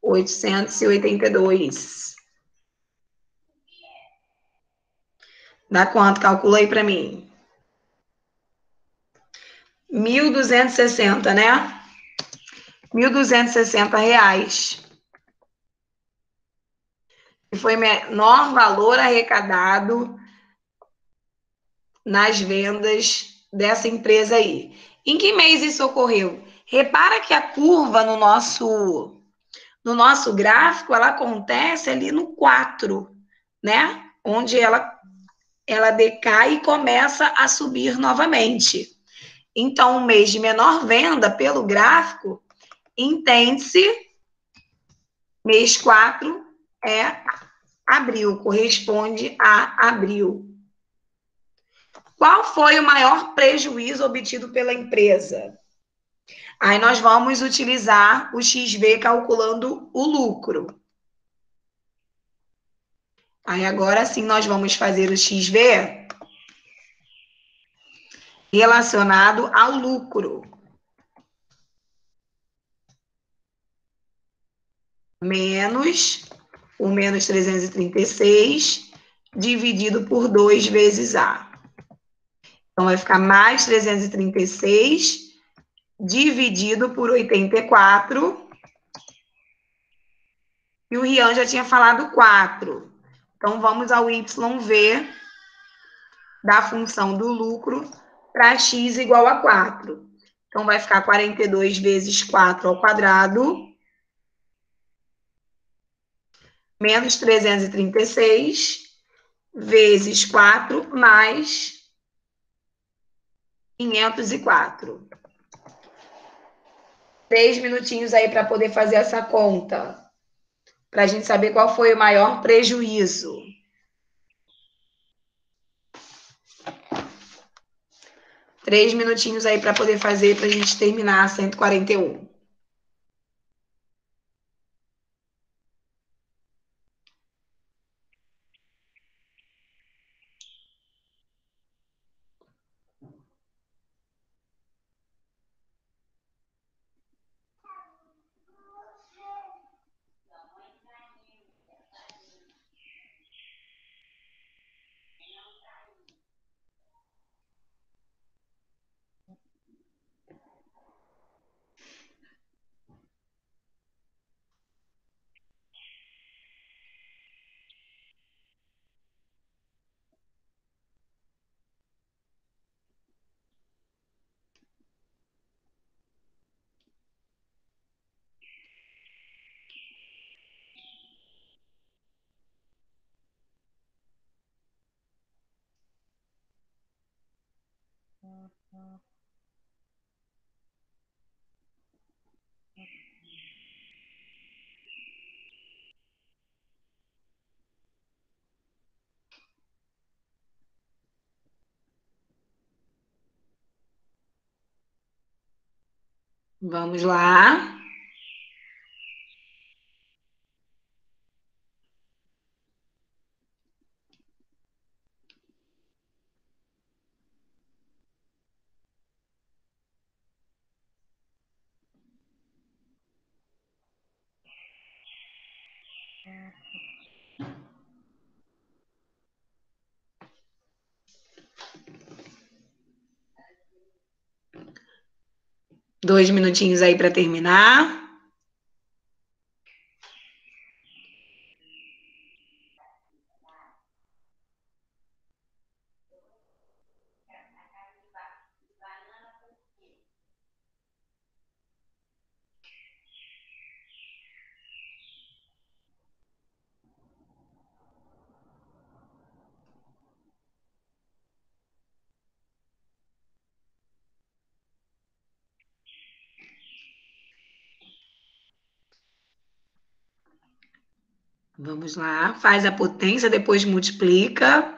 882. Dá quanto? Calcula aí para mim. 1.260, né? 1.260 reais. Que foi o menor valor arrecadado nas vendas dessa empresa aí. Em que mês isso ocorreu? Repara que a curva no nosso gráfico, ela acontece ali no 4, né? Onde ela decai e começa a subir novamente. Então, o mês de menor venda pelo gráfico, entende-se, mês 4 é abril, corresponde a abril. Qual foi o maior prejuízo obtido pela empresa? Aí nós vamos utilizar o XV calculando o lucro. Aí agora sim nós vamos fazer o XV relacionado ao lucro. Menos o menos 336 dividido por 2 vezes A. Então, vai ficar mais 336 dividido por 84. E o Rian já tinha falado 4. Então, vamos ao YV da função do lucro para x igual a 4. Então, vai ficar 42 vezes 4 ao quadrado, menos 336, vezes 4, mais 504. 3 minutinhos aí para poder fazer essa conta, para a gente saber qual foi o maior prejuízo. 3 minutinhos aí para poder fazer, para a gente terminar 141. Vamos lá. Dois minutinhos aí para terminar. Vamos lá, faz a potência, depois multiplica.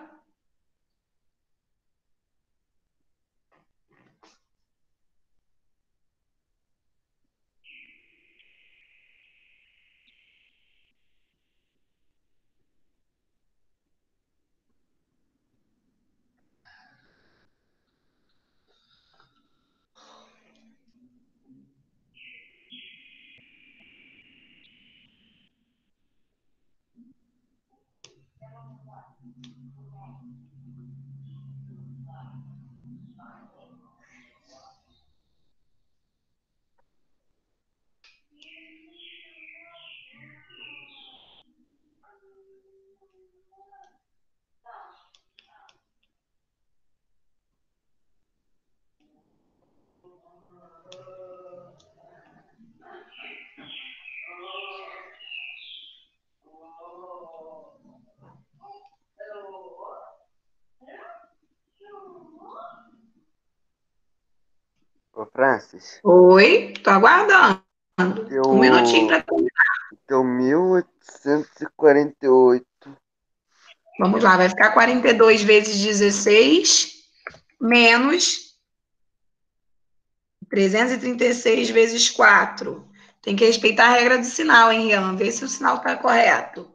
Ô, Francis, Oi, tô aguardando. Um minutinho deu, para terminar. deu 1848. Vamos lá, vai ficar 42 vezes 16 menos 336 vezes 4. Tem que respeitar a regra do sinal, hein, Rian? Vê se o sinal está correto.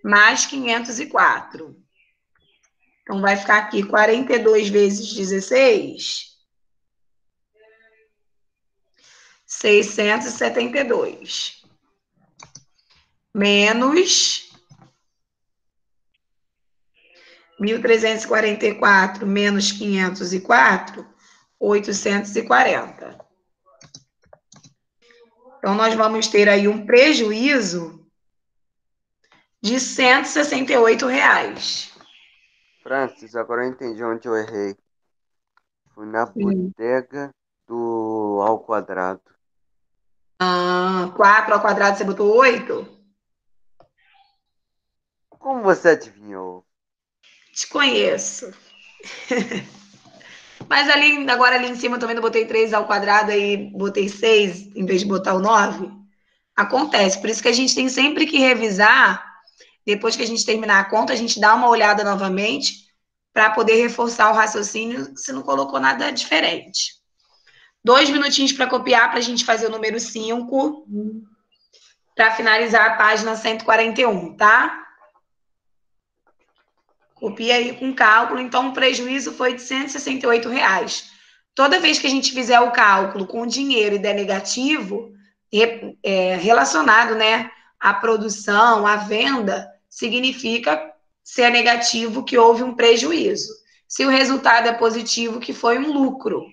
Mais 504. Então, vai ficar aqui 42 vezes 16, 672. Menos 1.344 menos 504, 840. Então, nós vamos ter aí um prejuízo de R$ 168. Francis, agora eu entendi onde eu errei. Fui na Sim. bodega do ao quadrado. 4 ao quadrado, você botou 8? Como você adivinhou? Te conheço. Mas ali, agora ali em cima eu também não botei 3 ao quadrado, aí botei 6 em vez de botar o 9. Acontece. Por isso que a gente tem sempre que revisar. Depois que a gente terminar a conta, a gente dá uma olhada novamente para poder reforçar o raciocínio se não colocou nada diferente. 2 minutinhos para copiar para a gente fazer o número 5 para finalizar a página 141, tá? Copia aí com cálculo. Então, o prejuízo foi de R$ 168. Toda vez que a gente fizer o cálculo com dinheiro e der negativo, relacionado, né, à produção, à venda, significa, se é negativo, que houve um prejuízo. Se o resultado é positivo, que foi um lucro.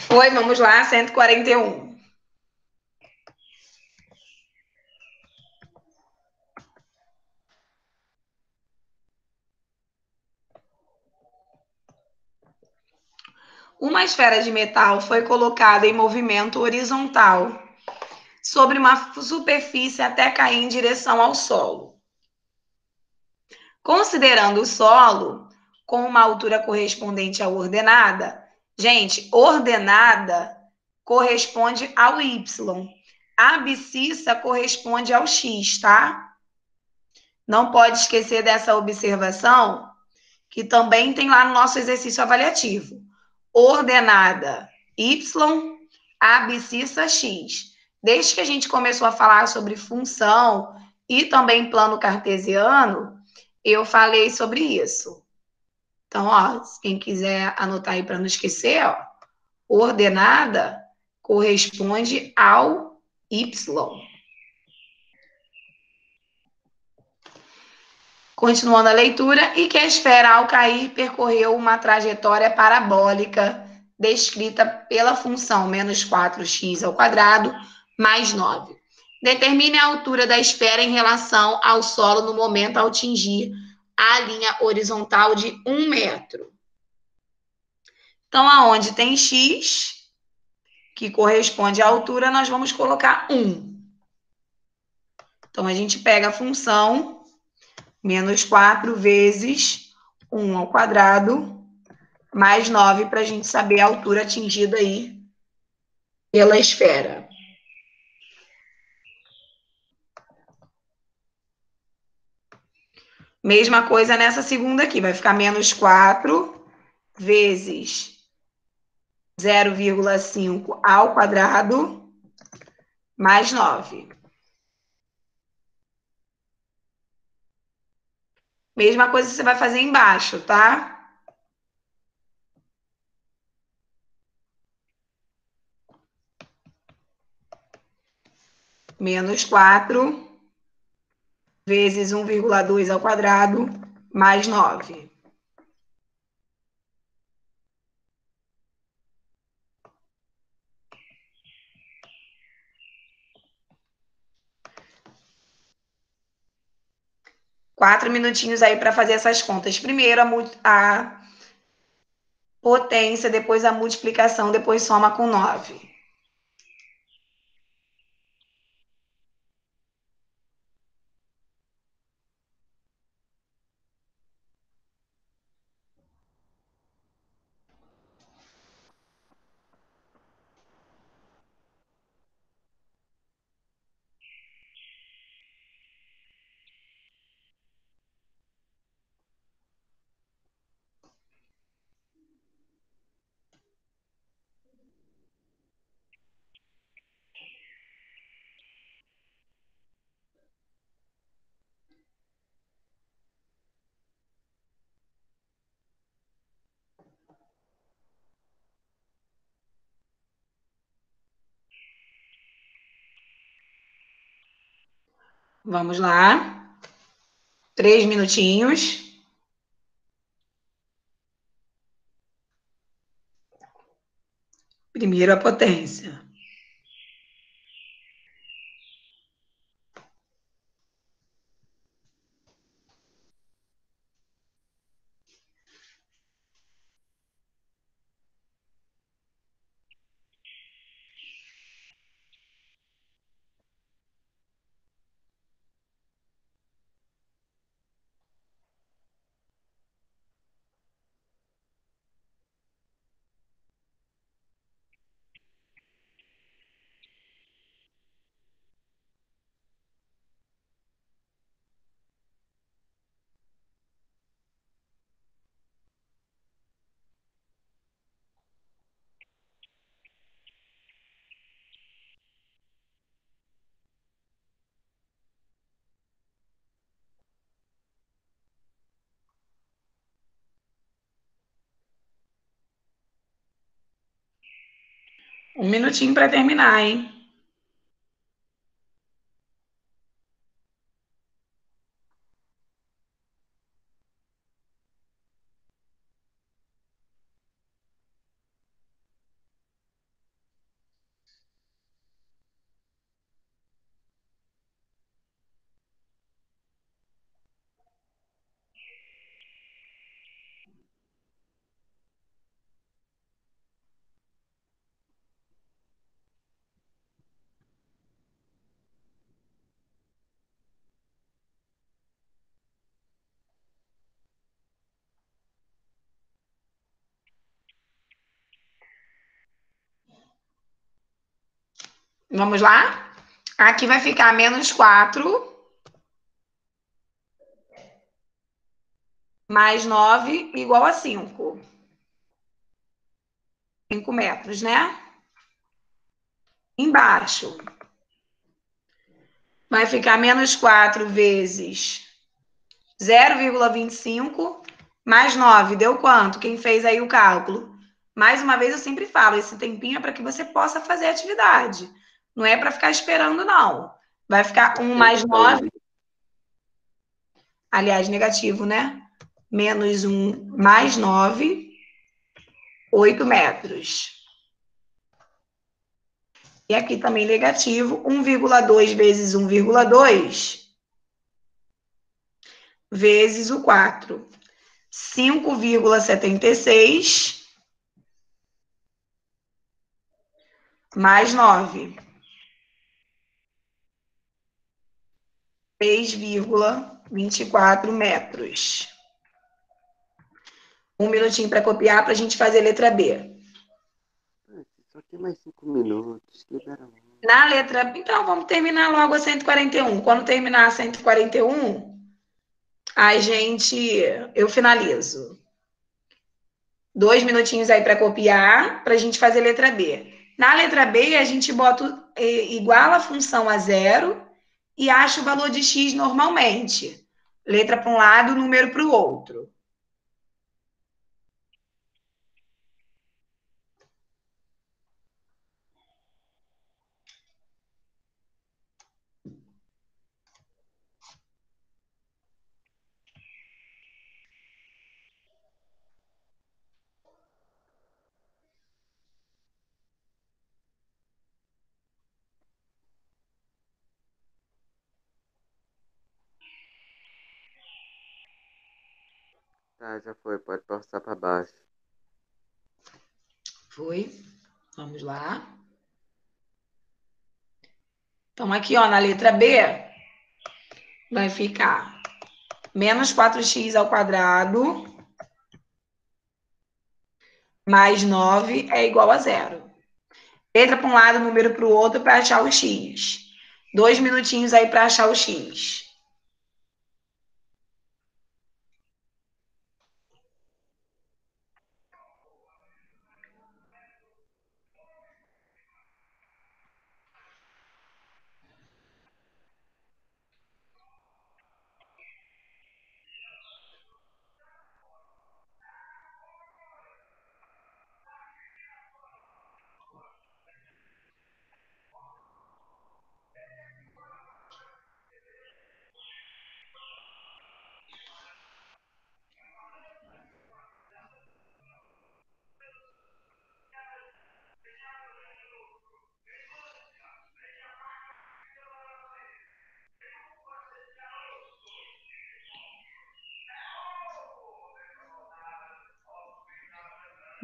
Foi, vamos lá, 141. Uma esfera de metal foi colocada em movimento horizontal sobre uma superfície até cair em direção ao solo. Considerando o solo com uma altura correspondente à ordenada, gente, ordenada corresponde ao Y. A abscissa corresponde ao X, tá? Não pode esquecer dessa observação, que também tem lá no nosso exercício avaliativo. Ordenada Y, abscissa X. Desde que a gente começou a falar sobre função e também plano cartesiano, eu falei sobre isso. Então, ó, quem quiser anotar aí para não esquecer, ó, ordenada corresponde ao Y. Continuando a leitura, e que a esfera, ao cair, percorreu uma trajetória parabólica descrita pela função menos 4x ao quadrado mais 9. Determine a altura da esfera em relação ao solo no momento ao atingir a linha horizontal de 1 metro. Então, aonde tem x, que corresponde à altura, nós vamos colocar 1. Então, a gente pega a função menos 4 vezes 1 ao quadrado, mais 9, para a gente saber a altura atingida aí pela esfera. Mesma coisa nessa segunda aqui, vai ficar menos 4 vezes 0,5 ao quadrado, mais 9. Mesma coisa você vai fazer embaixo, tá? Menos 4 vezes 1,2 ao quadrado, mais 9. Quatro minutinhos aí para fazer essas contas. Primeiro a potência, depois a multiplicação, depois soma com 9. Vamos lá. 3 minutinhos. Primeiro a potência. Um minutinho para terminar, hein? Vamos lá? Aqui vai ficar menos 4 mais 9 igual a 5. 5 metros, né? Embaixo vai ficar menos 4 vezes 0,25 mais 9. Deu quanto? Quem fez aí o cálculo? Mais uma vez, eu sempre falo, esse tempinho é para que você possa fazer a atividade. Não é para ficar esperando, não. Vai ficar 1 mais 9, aliás, negativo, né? Menos 1 mais 9, 8 metros. E aqui também negativo, 1,2 vezes 1,2 vezes o 4. 5,76 mais 9. 3,24 metros. Um minutinho para copiar para a gente fazer a letra B. Só tem mais 5 minutos. Libera logo. Na letra B, então vamos terminar logo a 141. Quando terminar a 141, eu finalizo. 2 minutinhos aí para copiar, para a gente fazer a letra B. Na letra B, a gente bota igual a função a zero e acha o valor de x normalmente. Letra para um lado, número para o outro. Tá, já foi. Pode passar para baixo. Foi. Vamos lá. Então, aqui, ó, na letra B, vai ficar menos 4x ao quadrado mais 9 é igual a zero. Letra para um lado, número para o outro para achar o x. 2 minutinhos aí para achar o x.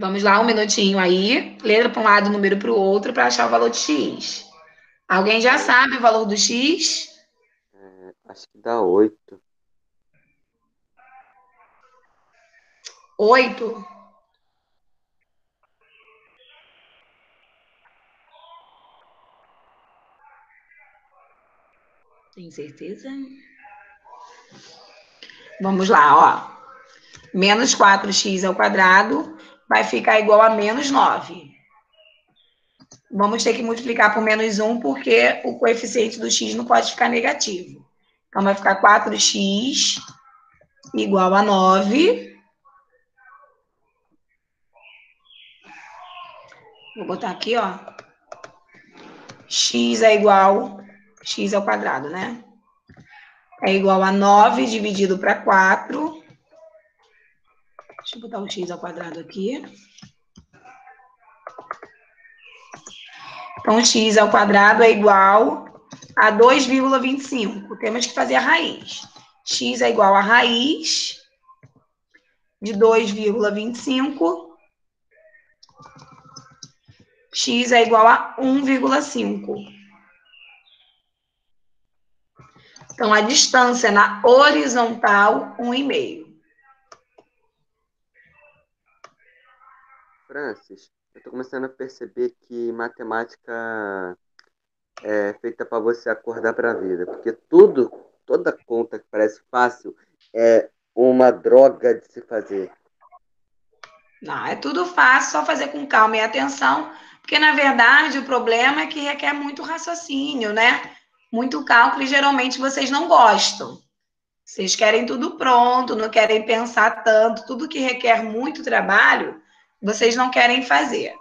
Vamos lá, 1 minutinho aí. Letra para um lado, número para o outro para achar o valor de x. Alguém já sabe o valor do x? Acho que dá 8. 8. Tem certeza? Vamos lá, ó. Menos 4x ao quadrado vai ficar igual a menos 9. Vamos ter que multiplicar por menos 1, porque o coeficiente do x não pode ficar negativo. Então, vai ficar 4x igual a 9. Vou botar aqui, ó. X é igual... X ao quadrado, né? É igual a 9 dividido para 4. Deixa eu botar o x ao quadrado aqui. Então, x ao quadrado é igual a 2,25. Temos que fazer a raiz. X é igual a raiz de 2,25. X é igual a 1,5. Então, a distância na horizontal, 1,5. Francis, eu tô começando a perceber que matemática é feita para você acordar para a vida. Porque toda conta que parece fácil é uma droga de se fazer. Não, é tudo fácil, só fazer com calma e atenção, porque na verdade o problema é que requer muito raciocínio, né? Muito cálculo e geralmente vocês não gostam. Vocês querem tudo pronto, não querem pensar tanto, tudo que requer muito trabalho, vocês não querem fazer.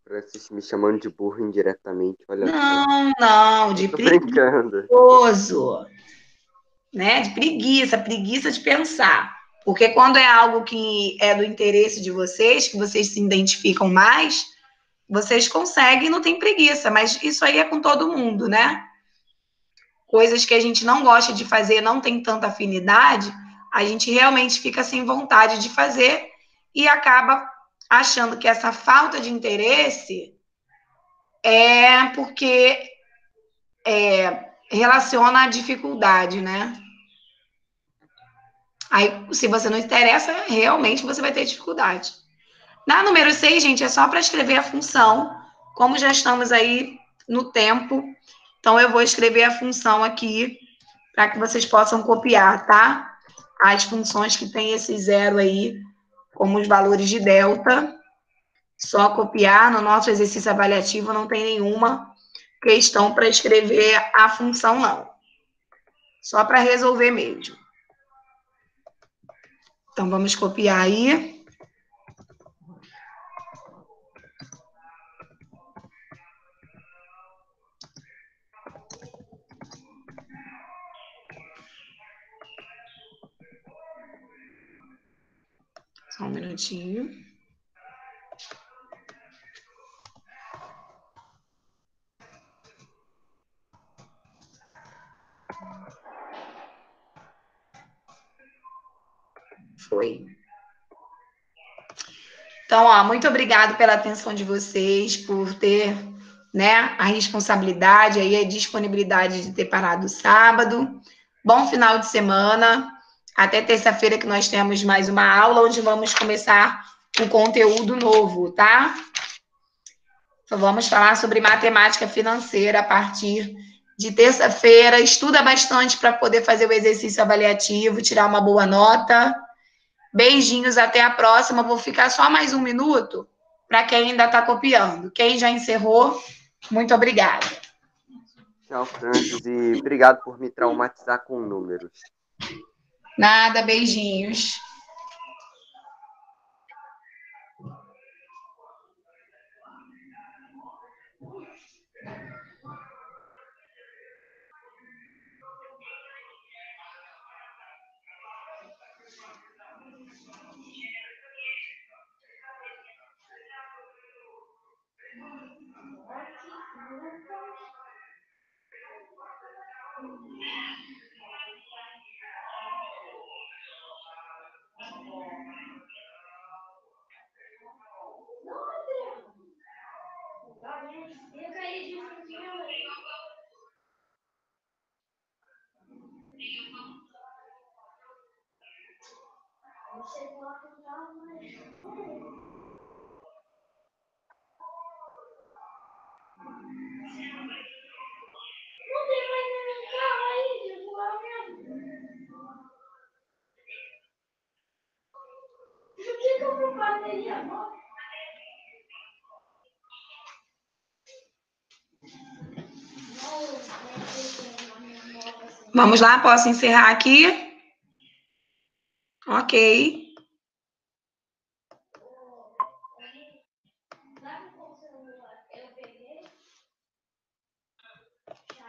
Francis me chamando de burro indiretamente, olha só. Não, não, Eu de tô brincando. preguiçoso, né? De preguiça, preguiça de pensar. Porque quando é algo que é do interesse de vocês, que vocês se identificam mais, vocês conseguem, não tem preguiça, mas isso aí é com todo mundo, né? Coisas que a gente não gosta de fazer, não tem tanta afinidade, a gente realmente fica sem vontade de fazer e acaba achando que essa falta de interesse é porque relaciona à dificuldade, né? Aí, se você não interessa, realmente você vai ter dificuldade. Na número 6, gente, é só para escrever a função. Como já estamos aí no tempo, então eu vou escrever a função aqui para que vocês possam copiar, tá? As funções que tem esse zero aí, como os valores de delta, só copiar. No nosso exercício avaliativo não tem nenhuma questão para escrever a função, não. Só para resolver mesmo. Então, vamos copiar aí. Só um minutinho. Foi. Então, ó, muito obrigado pela atenção de vocês, por ter, né, a responsabilidade aí, a disponibilidade de ter parado sábado. Bom final de semana. Até terça-feira que nós temos mais uma aula onde vamos começar um conteúdo novo, tá? Então, vamos falar sobre matemática financeira a partir de terça-feira. Estuda bastante para poder fazer o exercício avaliativo, tirar uma boa nota. Beijinhos, até a próxima. Vou ficar só mais um minuto para quem ainda está copiando. Quem já encerrou, muito obrigada. Tchau, Francis, e obrigado por me traumatizar com números. Nada, beijinhos. Vamos lá, posso encerrar aqui? Ok.